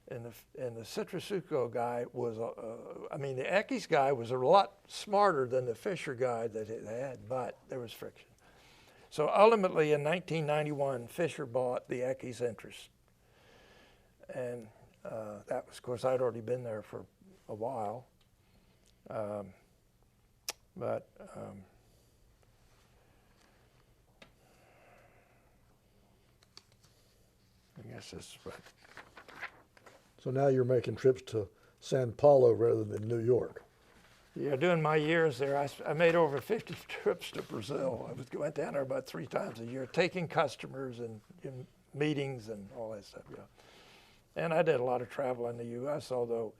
And the Citrasuco guy was, the Eckes guy was a lot smarter than the Fisher guy that it had, but there was friction. So ultimately in 1991, Fisher bought the Eckes interest. And that was, of course, I'd already been there for a while. I guess that's right. So now you're making trips to Sao Paulo rather than New York. Yeah, during my years there, I made over 50 trips to Brazil. I went down there about 3 times a year, taking customers and meetings and all that stuff. Yeah, and I did a lot of travel in the U.S. Although,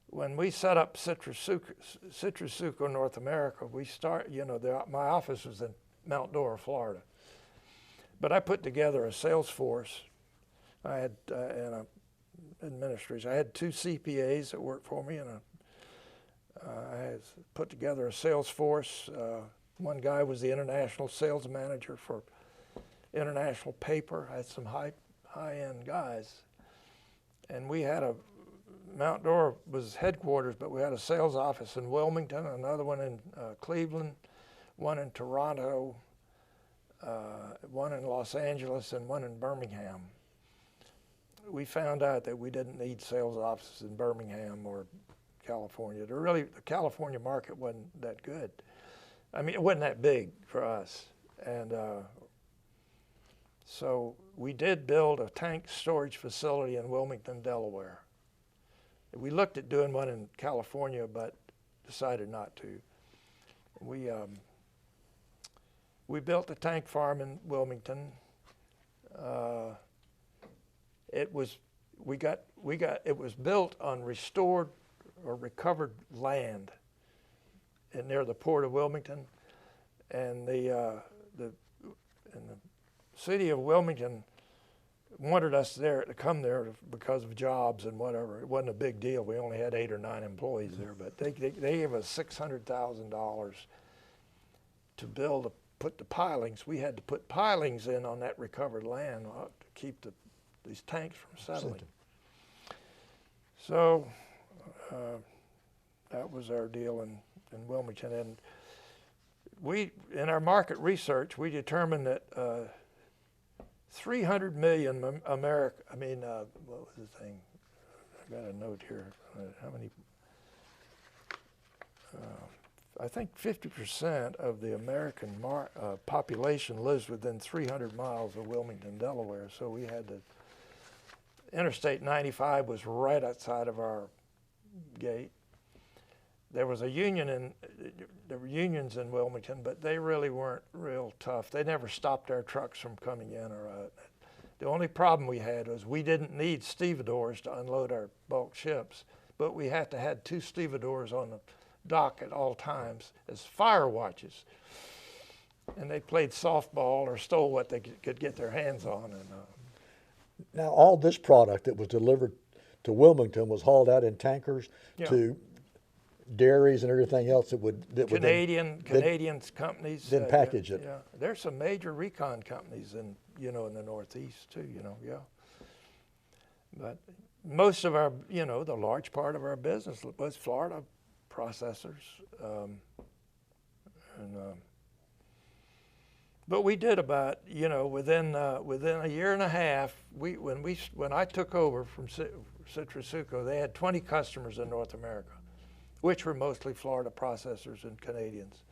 when we set up Citrasuco North America, my office was in Mount Dora, Florida. But I put together a sales force. I had and administrators. I had 2 CPAs that worked for me, and I had put together a sales force. One guy was the international sales manager for international paper. I had some high-end guys, and we had Mount Dora was headquarters, but we had a sales office in Wilmington, another one in Cleveland, one in Toronto, one in Los Angeles, and one in Birmingham. We found out that we didn't need sales offices in Birmingham or California. The California market wasn't that good. I mean, it wasn't that big for us. And so we did build a tank storage facility in Wilmington, Delaware. We looked at doing one in California, but decided not to. We built a tank farm in Wilmington. It was built on restored or recovered land near the port of Wilmington, and the city of Wilmington wanted us to come there because of jobs and whatever. It wasn't a big deal. We only had 8 or 9 employees there, but they gave us $600,000 to put the pilings. We had to put pilings in on that recovered land to keep these tanks from settling. So that was our deal in Wilmington. And in our market research, we determined that 300 million what was the thing? I got a note here. How many? I think 50% of the American population lives within 300 miles of Wilmington, Delaware. So we had to Interstate 95 was right outside of our gate. There was a union there were unions in Wilmington, but they really weren't real tough. They never stopped our trucks from coming in or out. The only problem we had was we didn't need stevedores to unload our bulk ships, but we had to have 2 stevedores on the dock at all times as fire watches. And they played softball or stole what they could get their hands on. And Now, all this product that was delivered to Wilmington was hauled out in tankers Yeah. to dairies and everything else that would Canadian companies then package it. Yeah, there's some major recon companies in in the Northeast too. Yeah, but most of our the large part of our business was Florida processors, but we did about within a year and a half. When I took over from Citrasuco, they had 20 customers in North America, which were mostly Florida processors and Canadians.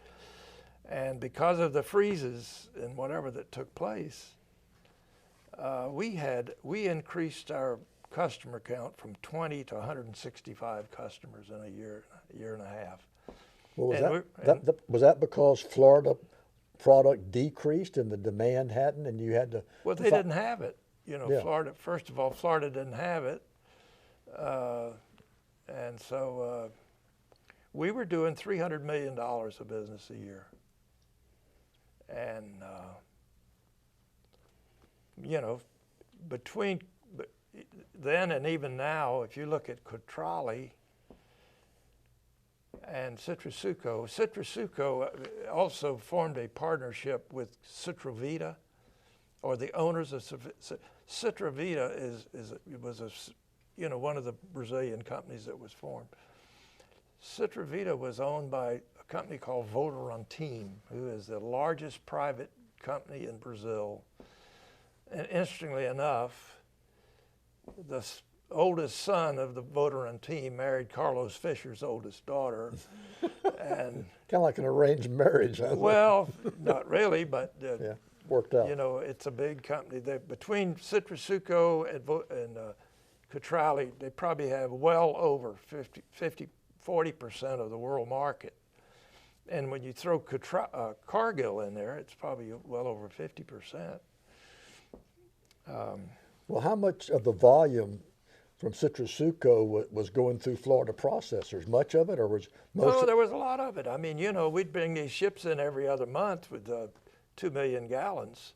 And because of the freezes and whatever that took place, we increased our customer count from 20 to 165 customers in a year and a half. Well, was that because Florida product decreased and the demand hadn't, and you had to? Well, they didn't have it. Yeah. Florida. First of all, Florida didn't have it, and so we were doing $300 million of business a year, and between then and even now, if you look at Cutrale and Citrasuco also formed a partnership with Citravita, or the owners of Citravita was one of the Brazilian companies that was formed. Citravita was owned by a company called Votorantim, who is the largest private company in Brazil. And interestingly enough, the oldest son of the Votorantim married Carlos Fisher's oldest daughter. And kind of like an arranged marriage. Well, not really, but yeah, worked out. It's a big company. Between Citrasuco and Cutrale, they probably have well over 40% of the world market. And when you throw Cargill in there, it's probably well over 50%. Well, how much of the volume from Citrasuco was going through Florida processors? Much of it, or was most? No, there was a lot of it. I mean, we'd bring these ships in every other month with 2 million gallons.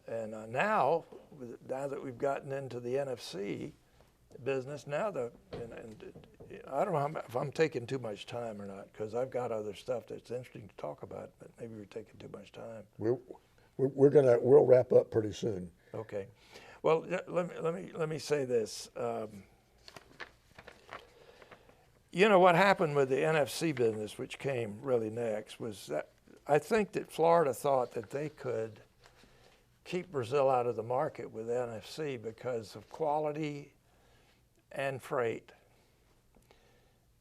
And now that we've gotten into the NFC business, now I don't know if I'm taking too much time or not, because I've got other stuff that's interesting to talk about, but maybe we're taking too much time. We'll wrap up pretty soon. Okay. Well, let me say this. What happened with the NFC business, which came really next, was that I think that Florida thought that they could keep Brazil out of the market with NFC because of quality and freight.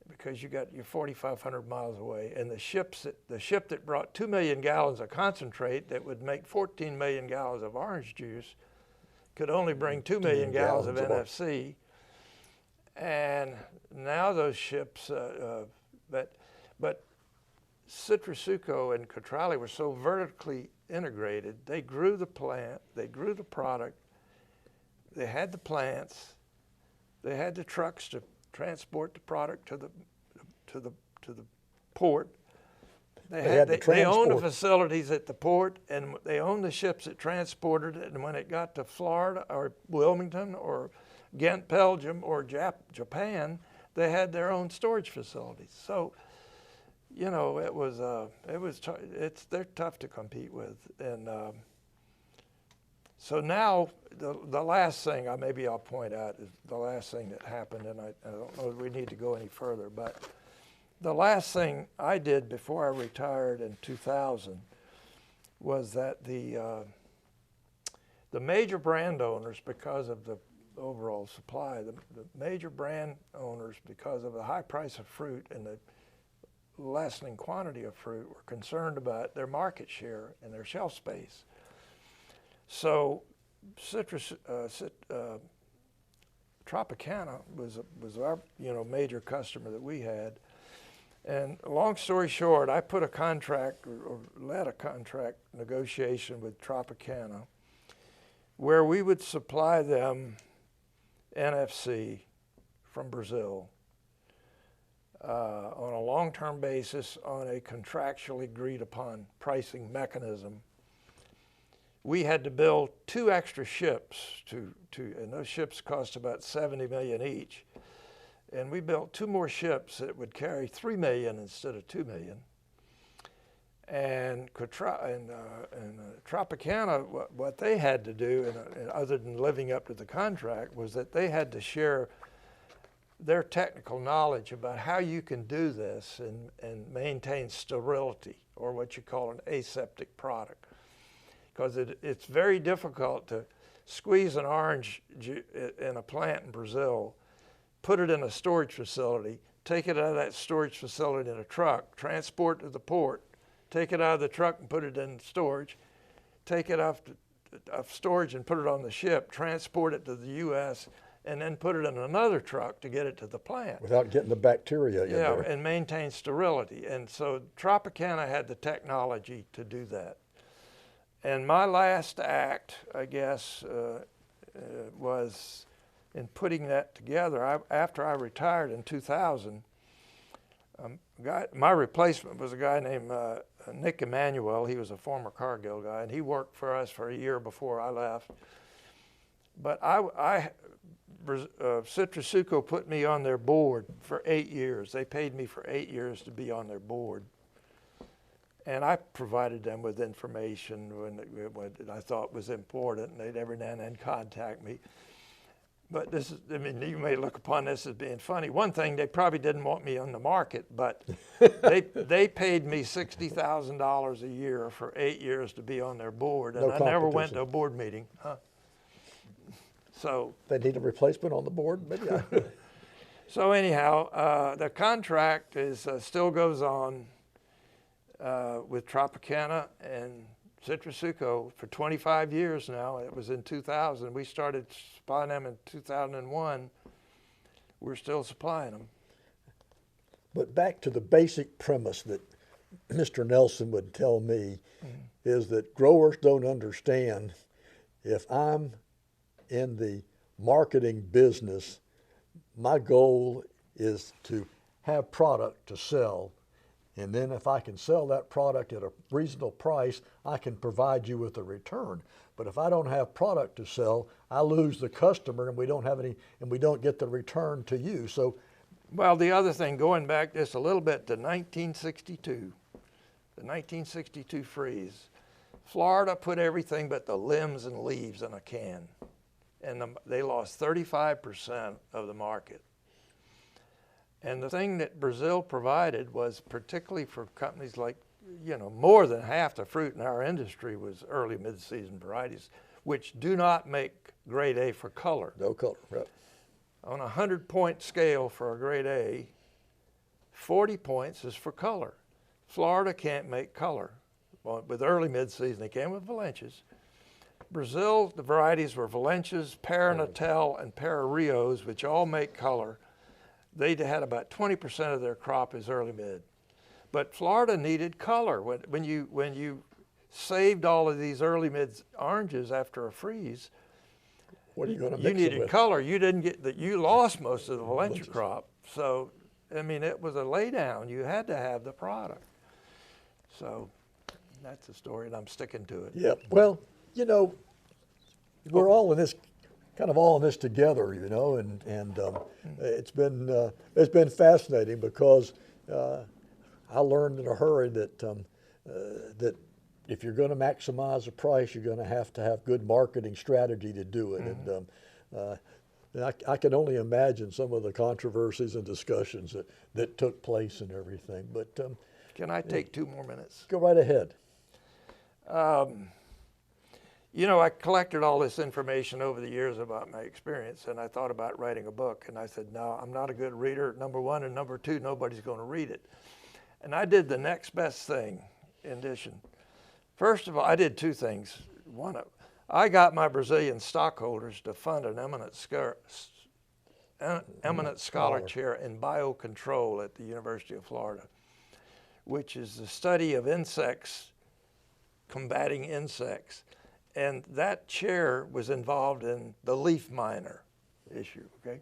Because you're 4,500 miles away, and the ship that brought 2 million gallons of concentrate that would make 14 million gallons of orange juice could only bring 2 million gallons of NFC. And now those ships, but Citrasuco and Cutrale were so vertically integrated. They grew the plant, they grew the product, they had the plants, they had the trucks to transport the product to the port. They owned the facilities at the port, and they owned the ships that transported it. And when it got to Florida or Wilmington or Ghent, Belgium, or Japan, they had their own storage facilities. So, they're tough to compete with. And so now the last thing maybe I'll point out is the last thing that happened, and I don't know if we need to go any further, but the last thing I did before I retired in 2000 was that the major brand owners, because of the overall supply, the major brand owners, because of the high price of fruit and the lessening quantity of fruit, were concerned about their market share and their shelf space. So Tropicana was our major customer that we had. And long story short, I put a contract or led a contract negotiation with Tropicana where we would supply them NFC from Brazil on a long-term basis on a contractually agreed upon pricing mechanism. We had to build 2 extra ships and those ships cost about $70 million each. And we built 2 more ships that would carry $3 million instead of $2 million. And Tropicana, what they had to do, and other than living up to the contract, was that they had to share their technical knowledge about how you can do this and maintain sterility, or what you call an aseptic product. Because it's very difficult to squeeze an orange in a plant in Brazil, put it in a storage facility, take it out of that storage facility in a truck, transport it to the port, take it out of the truck and put it in storage, take it off storage and put it on the ship, transport it to the U.S., and then put it in another truck to get it to the plant. Without getting the bacteria in there. Yeah, and maintain sterility. And so Tropicana had the technology to do that. And my last act, I guess, was in putting that together. After I retired in 2000, my replacement was a guy named Nick Emanuel. He was a former Cargill guy, and he worked for us for a year before I left. But Citrasuco put me on their board for 8 years. They paid me for 8 years to be on their board. And I provided them with information when I thought was important, and they'd every now and then contact me. But this is, I mean, you may look upon this as being funny. One thing, they probably didn't want me on the market, but they paid me $60,000 a year for 8 years to be on their board, and I never went to a board meeting. Huh? So they need a replacement on the board, maybe. So anyhow, the contract is still goes on with Tropicana and Citrasuco for 25 years now. It was in 2000. We started supplying them in 2001. We're still supplying them. But back to the basic premise that Mr. Nelson would tell me is that growers don't understand, if I'm in the marketing business, my goal is to have product to sell. And then if I can sell that product at a reasonable price, I can provide you with a return. But if I don't have product to sell, I lose the customer, and we don't have any, and we don't get the return to you. So, well, the other thing, going back just a little bit to 1962, the 1962 freeze, Florida put everything but the limbs and leaves in a can, and they lost 35% of the market. And the thing that Brazil provided was, particularly for companies like, more than half the fruit in our industry was early mid-season varieties, which do not make grade A for color. no color, right. On a 100-point scale for a grade A, 40 points is for color. Florida can't make color. Well, with early mid-season, they can with Valencias. Brazil, the varieties were Valencias, Paranatel, and Pararios, which all make color. They had about 20% of their crop as early mid. But Florida needed color. When you saved all of these early mid oranges after a freeze, what are you going to mix you needed them with? color. You didn't get that. You lost most of the Valencia crop. So, I mean, it was a laydown. You had to have the product. So, that's the story, and I'm sticking to it. Yeah. Well, we're all in this, kind of all in this together, and it's been fascinating because I learned in a hurry that that if you're going to maximize the price, you're going to have good marketing strategy to do it. And I can only imagine some of the controversies and discussions that took place and everything. But can I take 2 more minutes? Go right ahead. I collected all this information over the years about my experience, and I thought about writing a book, and I said, no, I'm not a good reader, number one, and number two, nobody's going to read it. And I did the next best thing in addition. First of all, I did 2 things. One, I got my Brazilian stockholders to fund an eminent eminent scholar chair in biocontrol at the University of Florida, which is the study of insects, combating insects. And that chair was involved in the leaf miner issue, okay?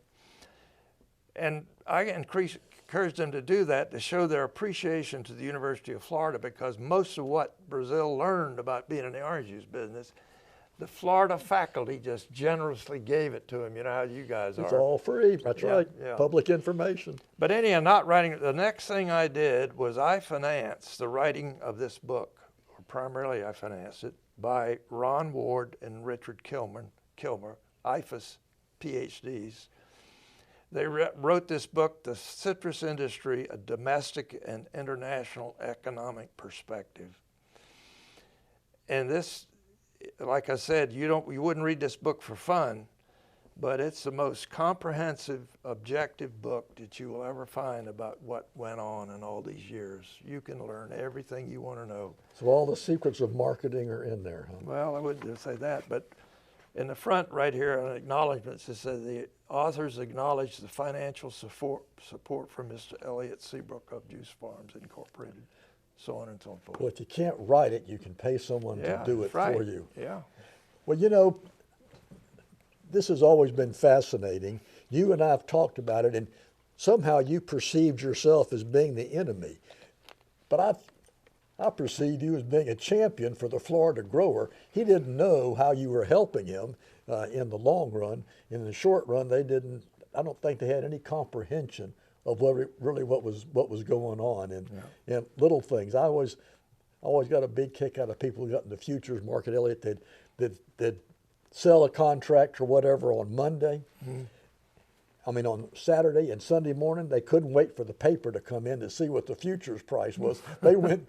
And I encouraged them to do that to show their appreciation to the University of Florida, because most of what Brazil learned about being in the orange juice business, the Florida faculty just generously gave it to him. You know how you guys are. It's all free. That's right. Yeah. Public information. But anyhow, not writing. The next thing I did was I financed the writing of this book, or primarily I financed it, by Ron Ward and Richard Kilmer, IFAS PhDs. They wrote this book, The Citrus Industry, a Domestic and International Economic Perspective. And this, like I said, you wouldn't read this book for fun, but it's the most comprehensive, objective book that you will ever find about what went on in all these years. You can learn everything you want to know. So all the secrets of marketing are in there, huh? Well, I wouldn't say that, but in the front right here on acknowledgments, it says the authors acknowledge the financial support from Mr. Elliot Seabrook of Juice Farms Incorporated, so on and so forth. Well, if you can't write it, you can pay someone to do it for you. Yeah. Well, you know, this has always been fascinating. You and I have talked about it, and somehow you perceived yourself as being the enemy. But I perceived you as being a champion for the Florida grower. He didn't know how you were helping him in the long run. In the short run, they didn't. I don't think they had any comprehension of what was going on, and little things. I always got a big kick out of people who got in the futures market, Elliot. They'd sell a contract or whatever on Monday. Mm-hmm. I mean, on Saturday and Sunday morning, they couldn't wait for the paper to come in to see what the futures price was. They went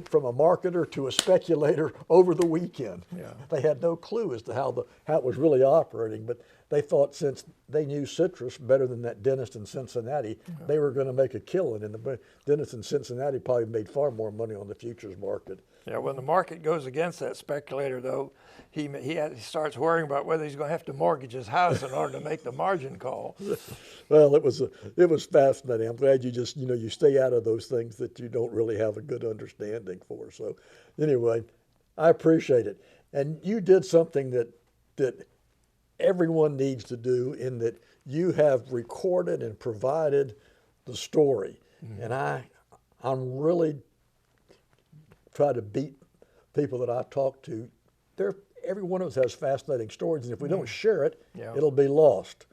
from a marketer to a speculator over the weekend. Yeah. They had no clue as to how it was really operating, but they thought since they knew citrus better than that dentist in Cincinnati, they were going to make a killing. And the dentist in Cincinnati probably made far more money on the futures market. Yeah, when the market goes against that speculator, though, he starts worrying about whether he's going to have to mortgage his house in order to make the margin call. Well, it was fascinating. I'm glad you stay out of those things that you don't really have a good understanding for. So, anyway, I appreciate it. And you did something that everyone needs to do, in that you have recorded and provided the story. Mm-hmm. And I'm really try to beat people that I talk to. Every one of us has fascinating stories, and if we don't share it, it'll be lost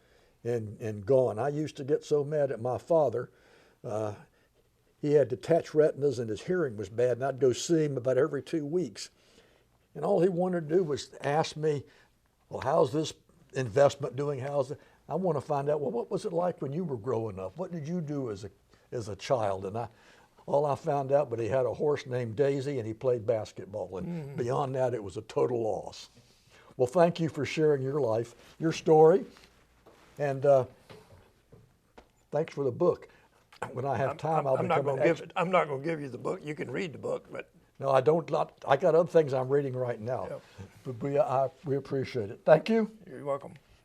and gone. I used to get so mad at my father. He had detached retinas and his hearing was bad, and I'd go see him about every 2 weeks. And all he wanted to do was ask me, well, how's this investment doing? I want to find out, well, what was it like when you were growing up? What did you do as a child? And all I found out, but he had a horse named Daisy and he played basketball. And beyond that, it was a total loss. Well, thank you for sharing your life, your story. And thanks for the book. When I have time, I'm not going to give you the book. You can read the book, but no, I don't. I got other things I'm reading right now. Yep. But we appreciate it. Thank you. You're welcome.